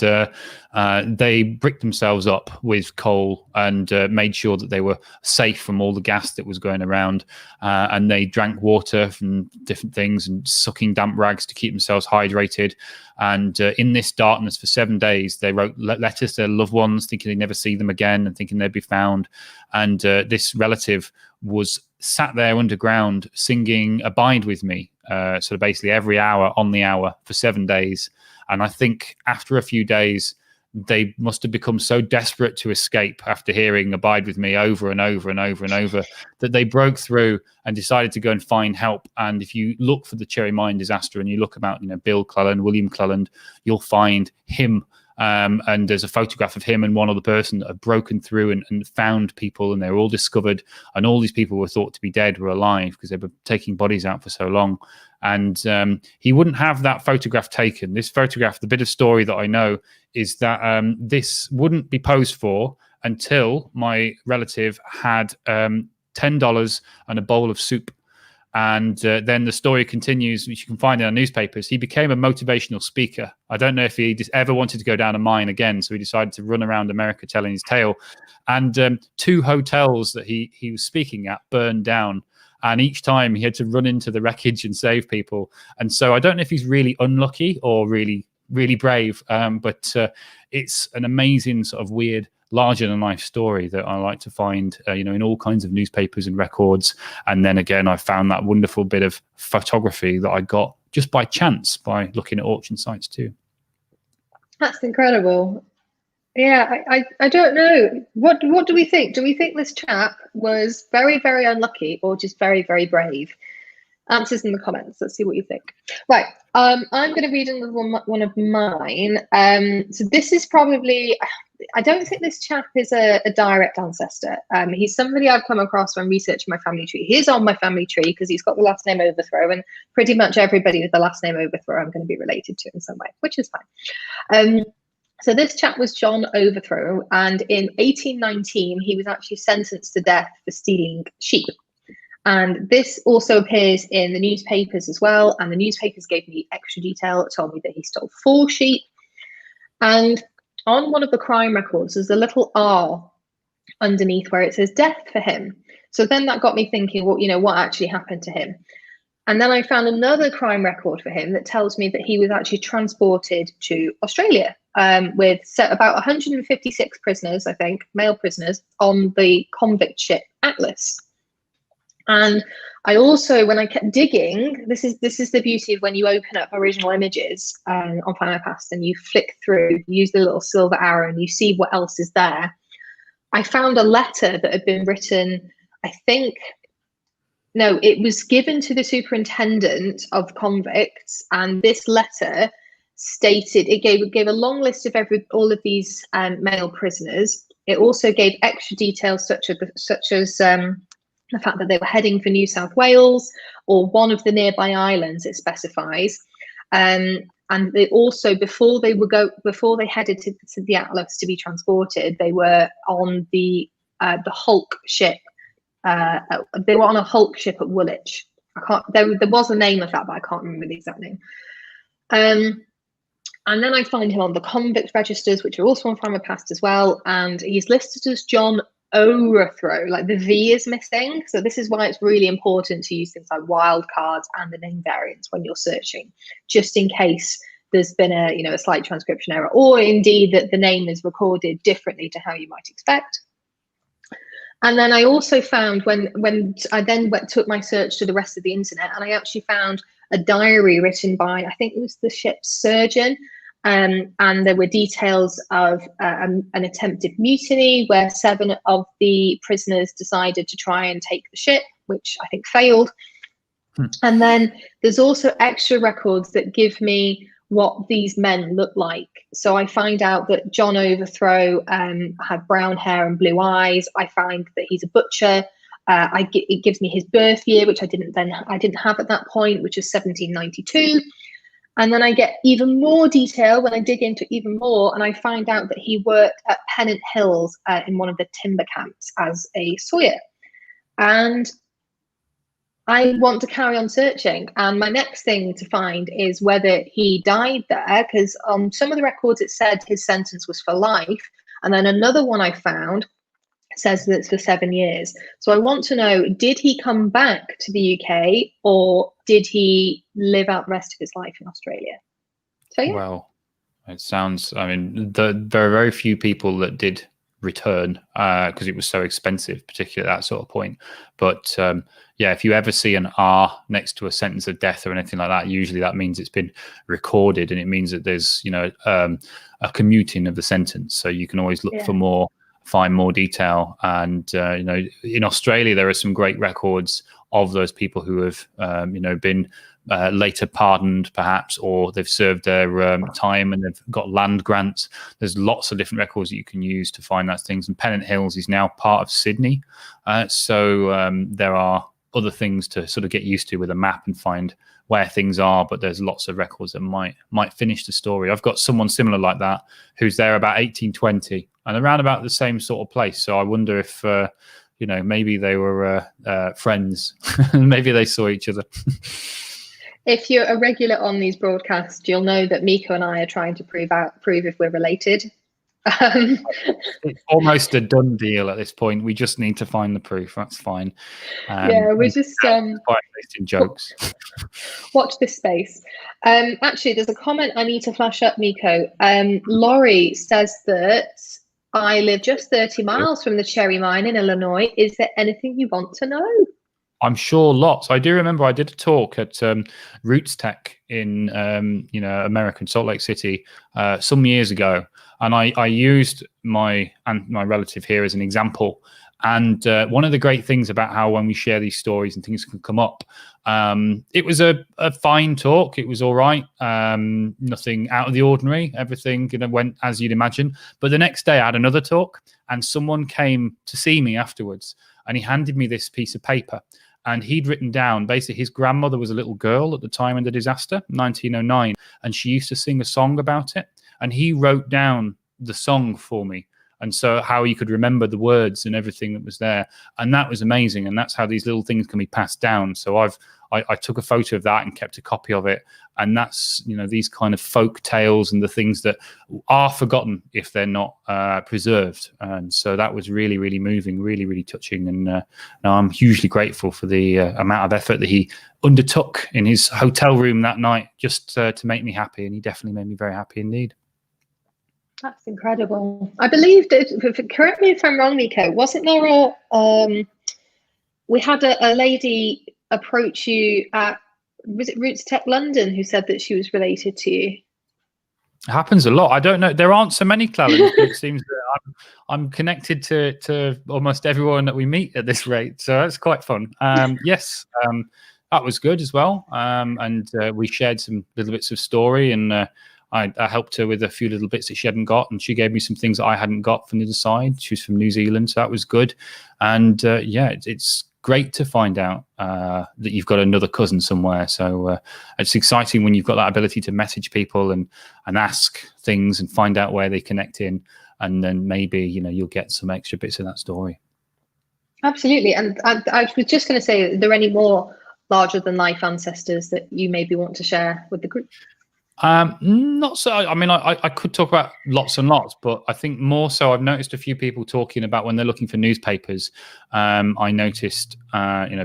they bricked themselves up with coal and made sure that they were safe from all the gas that was going around, and they drank water from different things and sucking damp rags to keep themselves hydrated. And in this darkness for 7 days, they wrote letters to their loved ones, thinking they'd never see them again and thinking they'd be found. And this relative was sat there underground singing Abide With Me, sort of basically every hour on the hour for 7 days. And I think after a few days, they must have become so desperate to escape after hearing Abide With Me over and over and over and over that they broke through and decided to go and find help. And if you look for the Cherry Mine disaster and you look about, Bill Cleland, William Cleland, you'll find him. And there's a photograph of him and one other person that have broken through and found people, and they were all discovered. And all these people were thought to be dead were alive because they were taking bodies out for so long. And he wouldn't have that photograph taken. This photograph, the bit of story that I know is that this wouldn't be posed for until my relative had $10 and a bowl of soup. And then the story continues, which you can find in our newspapers. He became a motivational speaker. I don't know if he just ever wanted to go down a mine again, so he decided to run around America telling his tale. And 2 hotels that he was speaking at burned down. And each time he had to run into the wreckage and save people. And so I don't know if he's really unlucky or really, really brave, but it's an amazing sort of weird, larger-than-life story that I like to find, in all kinds of newspapers and records. And then again, I found that wonderful bit of photography that I got just by chance by looking at auction sites too. That's incredible. Yeah, I don't know. What do we think? Do we think this chap was very, very unlucky or just very, very brave? Answers in the comments. Let's see what you think. Right. I'm going to read another one of mine. So this is probably, I don't think this chap is a direct ancestor. He's somebody I've come across when researching my family tree. He is on my family tree because he's got the last name Overthrow, and pretty much everybody with the last name Overthrow I'm going to be related to in some way, which is fine. So this chap was John Overthrow, and in 1819 he was actually sentenced to death for stealing sheep. And this also appears in the newspapers as well, and the newspapers gave me extra detail. It told me that he stole 4 sheep, and on one of the crime records there's a little R underneath where it says death for him. So then that got me thinking, well, what actually happened to him? And then I found another crime record for him that tells me that he was actually transported to Australia with about 156 prisoners, I think, male prisoners, on the convict ship Atlas. And I also, when I kept digging, this is the beauty of when you open up original images on Findmypast and you flick through, use the little silver arrow, and you see what else is there. I found a letter that had been written, I think, no, it was given to the superintendent of convicts, and this letter stated, it gave a long list of all of these male prisoners. It also gave extra details such as the fact that they were heading for New South Wales or one of the nearby islands, it specifies. And they also, before they headed to the Atlas to be transported, they were on the the Hulk ship. They were on a Hulk ship at Woolwich. I can't. There was a name of that, but I can't remember the exact name. And then I find him on the convict registers, which are also on Findmypast as well. And he's listed as John Overthrow, like the V is missing. So this is why it's really important to use things like wildcards and the name variants when you're searching, just in case there's been a slight transcription error, or indeed that the name is recorded differently to how you might expect. And then I also found when I then took my search to the rest of the internet, and I actually found a diary written by, I think it was the ship's surgeon. And there were details of an attempted mutiny where 7 of the prisoners decided to try and take the ship, which I think failed. And then there's also extra records that give me what these men look like. So I find out that John Overthrow had brown hair and blue eyes. I find that he's a butcher. It gives me his birth year, which I didn't have at that point, which is 1792. And then I get even more detail when I dig into even more, and I find out that he worked at Pennant Hills in one of the timber camps as a sawyer. And I want to carry on searching. And my next thing to find is whether he died there, because on some of the records it said his sentence was for life. And then another one I found says that it's for 7 years. So I want to know, did he come back to the UK, or did he live out the rest of his life in Australia? So yeah. Well, it sounds, I mean, there are very few people that did return because it was so expensive, particularly at that sort of point. But yeah, if you ever see an R next to a sentence of death or anything like that, usually that means it's been recorded, and it means that there's a commuting of the sentence. So you can always look for more, find more detail. And in Australia there are some great records of those people who have been later pardoned perhaps, or they've served their time and they've got land grants. There's lots of different records that you can use to find those things. And Pennant Hills is now part of Sydney, so there are other things to sort of get used to with a map and find where things are, but there's lots of records that might finish the story. I've got someone similar like that who's there about 1820 and around about the same sort of place. So I wonder if maybe they were friends. Maybe they saw each other. If you're a regular on these broadcasts, you'll know that Myko and I are trying to prove if we're related. It's almost a done deal at this point. We just need to find the proof. That's fine. We're just quite wasting jokes. Watch this space. Actually, there's a comment I need to flash up, Myko. Laurie says that I live just 30 miles from the Cherry Mine in Illinois. Is there anything you want to know? I'm sure lots. I do remember I did a talk at Roots Tech in America, Salt Lake City, some years ago, and I used my relative here as an example. And one of the great things about how when we share these stories and things can come up, it was a fine talk. It was all right. Nothing out of the ordinary. Everything went as you'd imagine. But the next day I had another talk, and someone came to see me afterwards, and he handed me this piece of paper. And he'd written down, basically, his grandmother was a little girl at the time of the disaster, 1909, and she used to sing a song about it. And he wrote down the song for me. And so how you could remember the words and everything that was there. And that was amazing. And that's how these little things can be passed down. So I took a photo of that and kept a copy of it. And that's, these kind of folk tales and the things that are forgotten if they're not preserved. And so that was really, really moving, really, really touching. And I'm hugely grateful for the amount of effort that he undertook in his hotel room that night just to make me happy. And he definitely made me very happy indeed. That's incredible. I believe that, correct me if I'm wrong, Myko, wasn't there we had a lady approach you at, was it Roots Tech London, who said that she was related to you? It happens a lot. I don't know. There aren't so many Clellans, but it seems that I'm connected to almost everyone that we meet at this rate. So that's quite fun. Yes, that was good as well. And we shared some little bits of story, and I helped her with a few little bits that she hadn't got, and she gave me some things that I hadn't got from the other side. She was from New Zealand, so that was good. And it's great to find out that you've got another cousin somewhere. So it's exciting when you've got that ability to message people and ask things and find out where they connect in, and then maybe you'll get some extra bits of that story. Absolutely. And I was just going to say, are there any more larger than life ancestors that you maybe want to share with the group? Not so. I mean, I could talk about lots and lots, but I think more so I've noticed a few people talking about when they're looking for newspapers. I noticed,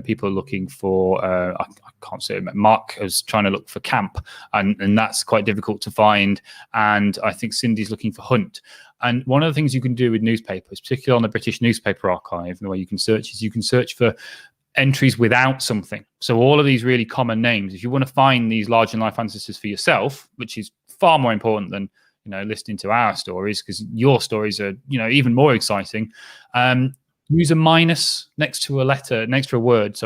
people are looking for, I can't say it, Mark is trying to look for camp, and that's quite difficult to find. And I think Cindy's looking for hunt. And one of the things you can do with newspapers, particularly on the British Newspaper Archive, the way you can search is you can search for entries without something. So all of these really common names, if you want to find these larger than life ancestors for yourself, which is far more important than listening to our stories, because your stories are even more exciting, use a minus next to a word,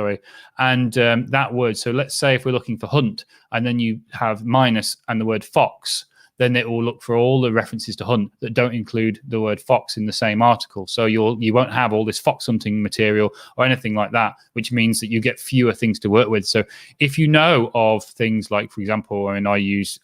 and that word. So let's say if we're looking for hunt, and then you have minus and the word fox, then it will look for all the references to hunt that don't include the word fox in the same article. So you won't have all this fox hunting material or anything like that, which means that you get fewer things to work with. So if you know of things like, for example, I use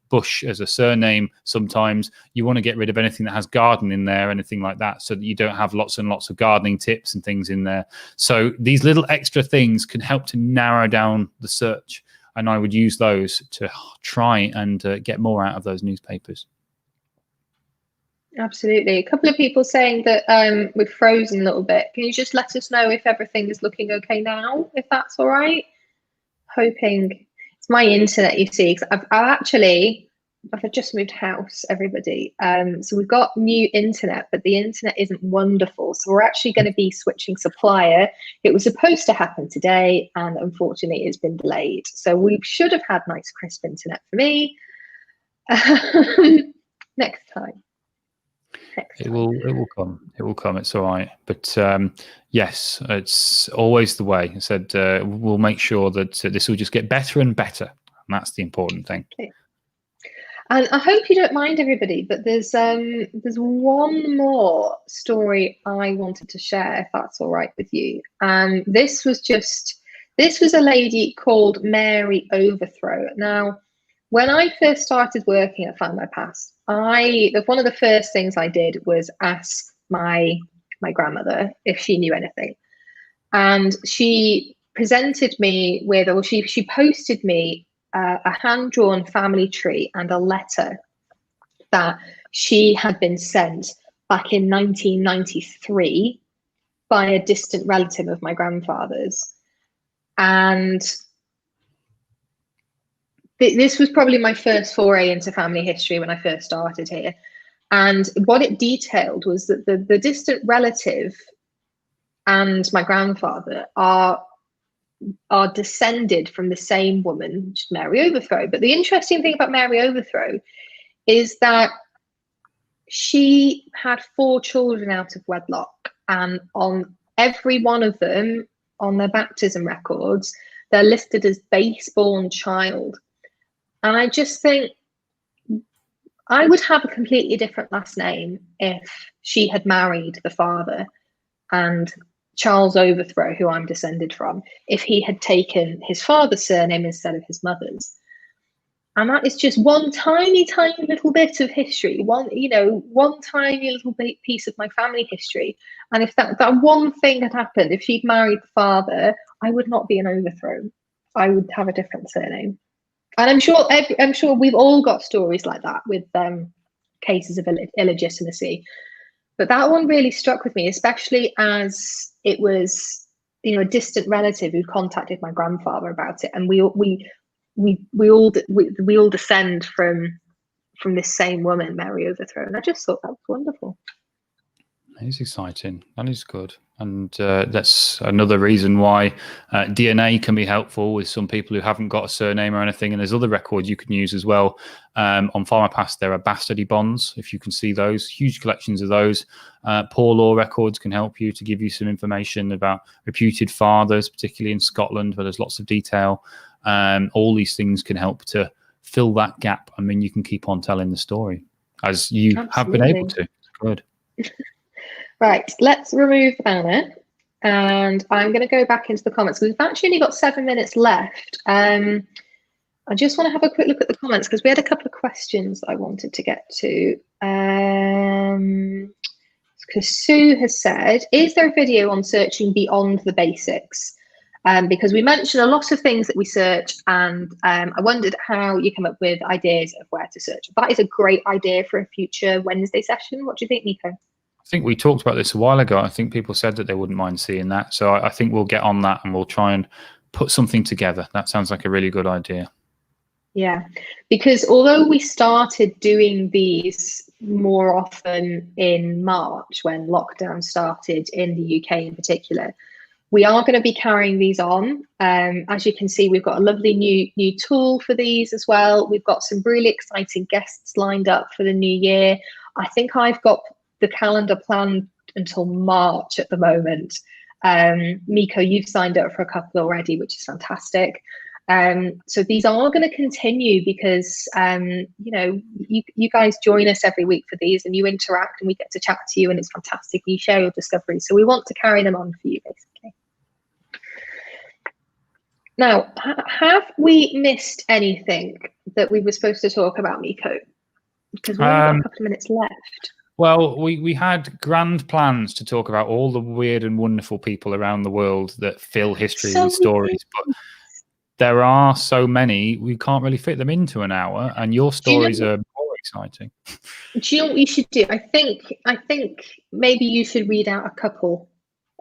Bush as a surname sometimes, you want to get rid of anything that has garden in there, anything like that, so that you don't have lots and lots of gardening tips and things in there. So these little extra things can help to narrow down the search. And I would use those to try and get more out of those newspapers. Absolutely. A couple of people saying that we've frozen a little bit. Can you just let us know if everything is looking okay now, if that's all right? Hoping. It's my internet, you see. I've just moved house, everybody. So we've got new internet, but the internet isn't wonderful. So we're actually going to be switching supplier. It was supposed to happen today, and unfortunately it's been delayed. So we should have had nice crisp internet for me. Next time. It will come. It's all right. But yes, it's always the way. I said we'll make sure that this will just get better and better. And that's the important thing. Okay. And I hope you don't mind, everybody, but there's one more story I wanted to share, if that's all right with you. This was a lady called Mary Overthrow. Now, when I first started working at Findmypast, one of the first things I did was ask my grandmother if she knew anything, and she presented me with, or she posted me a hand-drawn family tree and a letter that she had been sent back in 1993 by a distant relative of my grandfather's. And this was probably my first foray into family history when I first started here. And what it detailed was that the distant relative and my grandfather are descended from the same woman, which is Mary Overthrow. But the interesting thing about Mary Overthrow is that she had 4 children out of wedlock, and on every one of them, on their baptism records, they're listed as base-born child. And I just think I would have a completely different last name if she had married the father, and Charles Overthrow, who I'm descended from, if he had taken his father's surname instead of his mother's. And that is just one tiny, tiny little bit of history, one tiny little piece of my family history. And if that one thing had happened, if she'd married the father, I would not be an Overthrow. I would have a different surname. And I'm sure we've all got stories like that with cases of illegitimacy. But that one really struck with me, especially as it was, a distant relative who contacted my grandfather about it, and we all descend from this same woman, Mary Overthrow, and I just thought that was wonderful. That is exciting. That is good. And that's another reason why DNA can be helpful with some people who haven't got a surname or anything. And there's other records you can use as well. On Findmypast, there are bastardy bonds, if you can see those, huge collections of those. Poor law records can help you to give you some information about reputed fathers, particularly in Scotland, where there's lots of detail. All these things can help to fill that gap. I mean, you can keep on telling the story, as you have been able to. Good. Right, let's remove the banner, and I'm going to go back into the comments. We've actually only got 7 minutes left. I just want to have a quick look at the comments because we had a couple of questions I wanted to get to. because Sue has said, is there a video on searching beyond the basics? Because we mentioned a lot of things that we search, and I wondered how you come up with ideas of where to search. That is a great idea for a future Wednesday session. What do you think, Myko? I think we talked about this a while ago. I think people said that they wouldn't mind seeing that. So I think we'll get on that and we'll try and put something together. That sounds like a really good idea. Yeah, because although we started doing these more often in March when lockdown started in the UK in particular, we are going to be carrying these on. As you can see, we've got a lovely new tool for these as well. We've got some really exciting guests lined up for the new year. I think I've got the calendar planned until March at the moment. Myko, you've signed up for a couple already, which is fantastic. So these are going to continue because, you guys join us every week for these and you interact and we get to chat to you and it's fantastic. You share your discoveries. So we want to carry them on for you, basically. Now, have we missed anything that we were supposed to talk about, Myko? Because we've got a couple of minutes left. Well, we had grand plans to talk about all the weird and wonderful people around the world that fill history with stories, but there are so many, we can't really fit them into an hour, and your stories are more exciting. Do you know what you should do? I think maybe you should read out a couple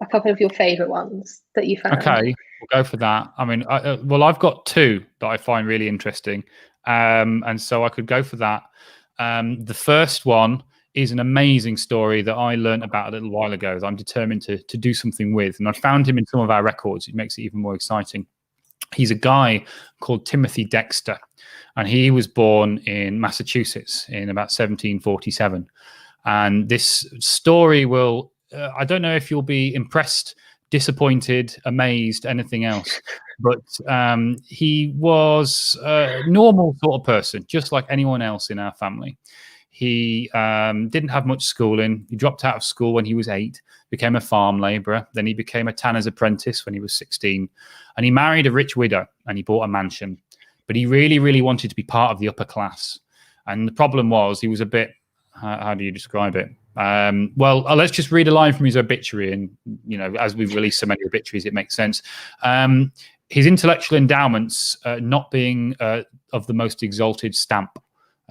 of your favorite ones that you found. Okay, we'll go for that. I mean, I've got two that I find really interesting, and so I could go for that. The first one is an amazing story that I learned about a little while ago that I'm determined to do something with, and I found him in some of our records. It makes it even more exciting. He's a guy called Timothy Dexter, and he was born in Massachusetts in about 1747. And this story will, I don't know if you'll be impressed, disappointed, amazed, anything else, but he was a normal sort of person, just like anyone else in our family. He didn't have much schooling. He dropped out of school when he was 8, became a farm labourer. Then he became a tanner's apprentice when he was 16. And he married a rich widow and he bought a mansion. But he really, really wanted to be part of the upper class. And the problem was he was a bit, how do you describe it? Well, let's just read a line from his obituary. And, as we've released so many obituaries, it makes sense. His intellectual endowments not being of the most exalted stamp.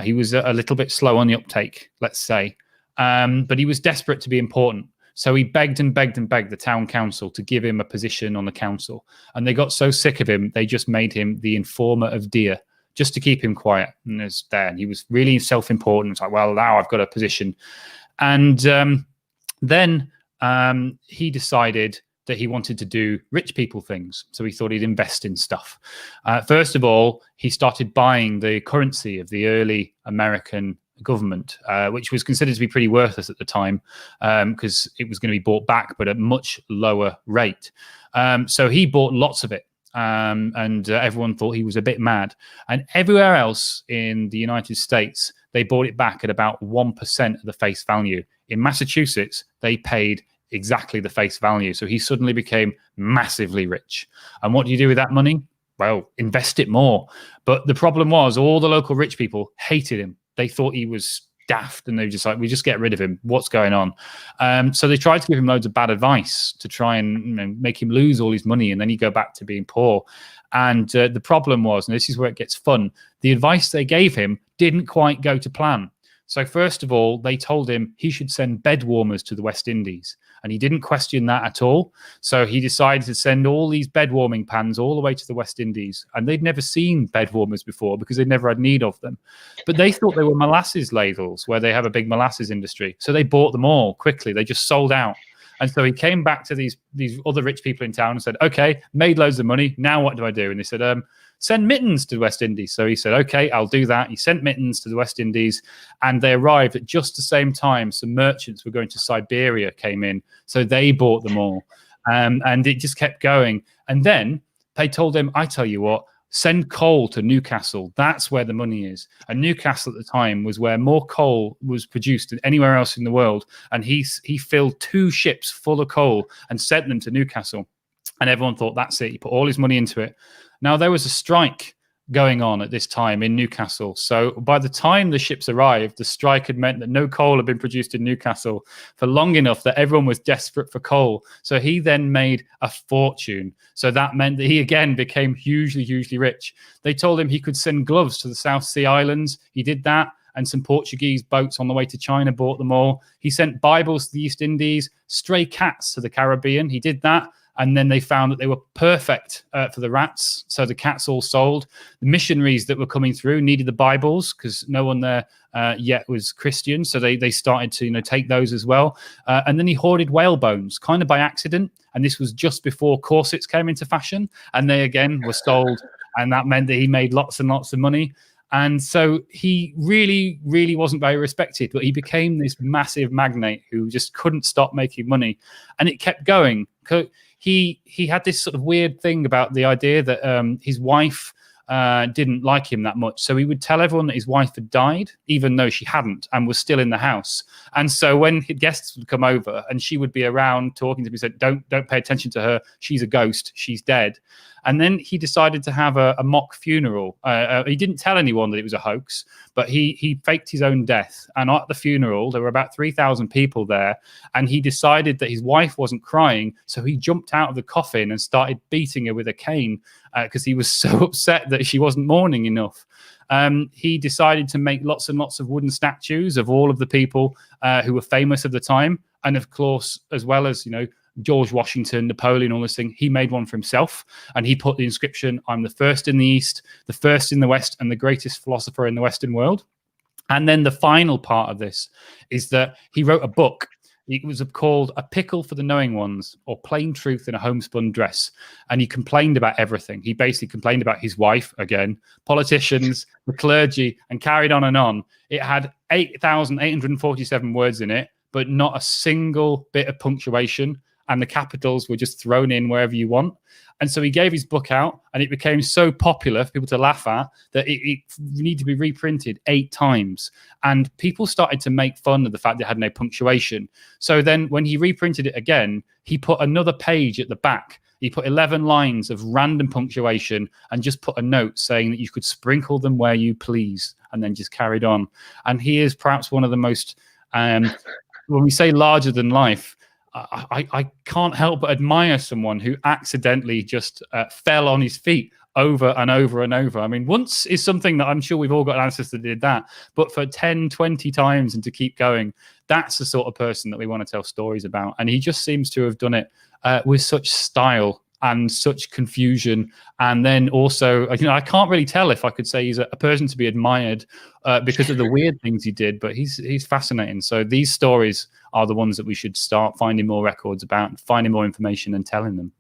He was a little bit slow on the uptake, let's say, but he was desperate to be important. So he begged and begged and begged the town council to give him a position on the council. And they got so sick of him, they just made him the informer of deer, just to keep him quiet. And he was really self-important. It's like, well, now I've got a position. And then he decided that he wanted to do rich people things. So he thought he'd invest in stuff. First of all, he started buying the currency of the early American government, which was considered to be pretty worthless at the time because it was going to be bought back, but at much lower rate. So he bought lots of it. And everyone thought he was a bit mad. And everywhere else in the United States, they bought it back at about 1% of the face value. In Massachusetts, they paid exactly the face value. So he suddenly became massively rich. And what do you do with that money? Well, invest it more. But the problem was all the local rich people hated him. They thought he was daft and they were just like, we just get rid of him. What's going on? So they tried to give him loads of bad advice to try and make him lose all his money and then he'd go back to being poor. And the problem was, and this is where it gets fun, the advice they gave him didn't quite go to plan. So first of all, they told him he should send bed warmers to the West Indies. And he didn't question that at all. So he decided to send all these bed warming pans all the way to the West Indies. And they'd never seen bed warmers before because they'd never had need of them. But they thought they were molasses ladles where they have a big molasses industry. So they bought them all quickly. They just sold out. And so he came back to these other rich people in town and said, okay, made loads of money. Now what do I do? And they said, send mittens to the West Indies. So he said, okay, I'll do that. He sent mittens to the West Indies and they arrived at just the same time. Some merchants were going to Siberia came in. So they bought them all. And it just kept going. And then they told him, I tell you what, send coal to Newcastle. That's where the money is. And Newcastle at the time was where more coal was produced than anywhere else in the world. And he filled 2 ships full of coal and sent them to Newcastle. And everyone thought, that's it. He put all his money into it. Now, there was a strike going on at this time in Newcastle. So by the time the ships arrived, the strike had meant that no coal had been produced in Newcastle for long enough that everyone was desperate for coal. So he then made a fortune. So that meant that he again became hugely, hugely rich. They told him he could send gloves to the South Sea Islands. He did that. And some Portuguese boats on the way to China bought them all. He sent Bibles to the East Indies, stray cats to the Caribbean. He did that. And then they found that they were perfect for the rats. So the cats all sold. The missionaries that were coming through needed the Bibles because no one there yet was Christian. So they started to take those as well. And then he hoarded whale bones kind of by accident. And this was just before corsets came into fashion. And they again were sold. And that meant that he made lots and lots of money. And so he really, really wasn't very respected, but he became this massive magnate who just couldn't stop making money. And it kept going. He had this sort of weird thing about the idea that his wife didn't like him that much. So he would tell everyone that his wife had died, even though she hadn't and was still in the house. And so when guests would come over and she would be around talking to him, he said, don't pay attention to her. She's a ghost. She's dead. And then he decided to have a mock funeral. He didn't tell anyone that it was a hoax, but he faked his own death. And at the funeral, there were about 3,000 people there. And he decided that his wife wasn't crying. So he jumped out of the coffin and started beating her with a cane because he was so upset that she wasn't mourning enough. He decided to make lots and lots of wooden statues of all of the people who were famous at the time. And of course, as well as, George Washington, Napoleon, all this thing, he made one for himself. And he put the inscription, "I'm the first in the East, the first in the West, and the greatest philosopher in the Western world." And then the final part of this is that he wrote a book. It was called A Pickle for the Knowing Ones, or Plain Truth in a Homespun Dress. And he complained about everything. He basically complained about his wife, again, politicians, the clergy, and carried on and on. It had 8,847 words in it, but not a single bit of punctuation. And the capitals were just thrown in wherever you want. And so he gave his book out, and it became so popular for people to laugh at that it needed to be reprinted 8 times. And people started to make fun of the fact that it had no punctuation. So then when he reprinted it again, he put another page at the back. He put 11 lines of random punctuation and just put a note saying that you could sprinkle them where you please, and then just carried on. And he is perhaps one of the most, when we say larger than life, I can't help but admire someone who accidentally just fell on his feet over and over and over. I mean, once is something that I'm sure we've all got an ancestor that did that, but for 10, 20 times and to keep going, that's the sort of person that we want to tell stories about. And he just seems to have done it with such style and such confusion. And then also, I can't really tell if I could say he's a person to be admired because of the weird things he did, but he's fascinating. So these stories are the ones that we should start finding more records about, finding more information and telling them.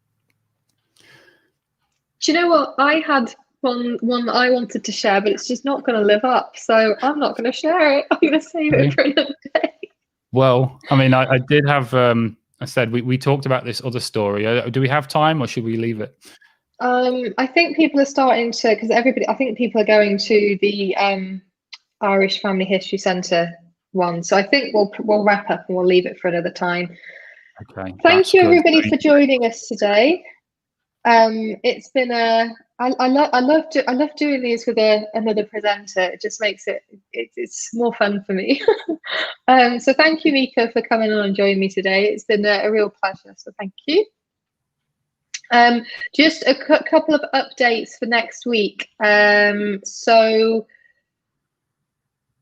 Do you know what? I had one that I wanted to share, but it's just not going to live up. So I'm not going to share it. I'm going to save it for another day. Well, I mean, I did have... I said we talked about this other story. Do we have time, or should we leave it? I think people are starting to, because I think people are going to the Irish Family History Centre one. So I think we'll wrap up and we'll leave it for another time. Okay. Thank you, everybody, for joining us today. It's been I love doing these with another presenter. It just makes it's more fun for me. So thank you, Myko, for coming on and joining me today. It's been a real pleasure. So thank you. Just a couple of updates for next week. So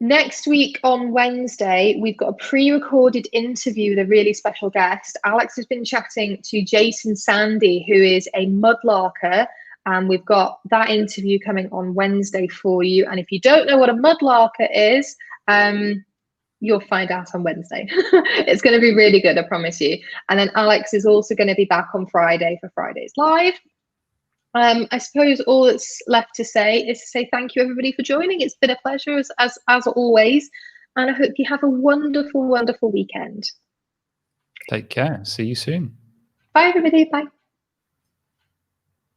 next week on Wednesday, we've got a pre-recorded interview with a really special guest. Alex has been chatting to Jason Sandy, who is a mudlarker, and we've got that interview coming on Wednesday for you. And if you don't know what a mudlarker is, you'll find out on Wednesday. It's going to be really good, I promise you. And then Alex is also going to be back on Friday for Friday's Live. I suppose all that's left to say is to say thank you, everybody, for joining. It's been a pleasure as always, and I hope you have a wonderful, wonderful weekend. Take care. See you soon. Bye, everybody. Bye.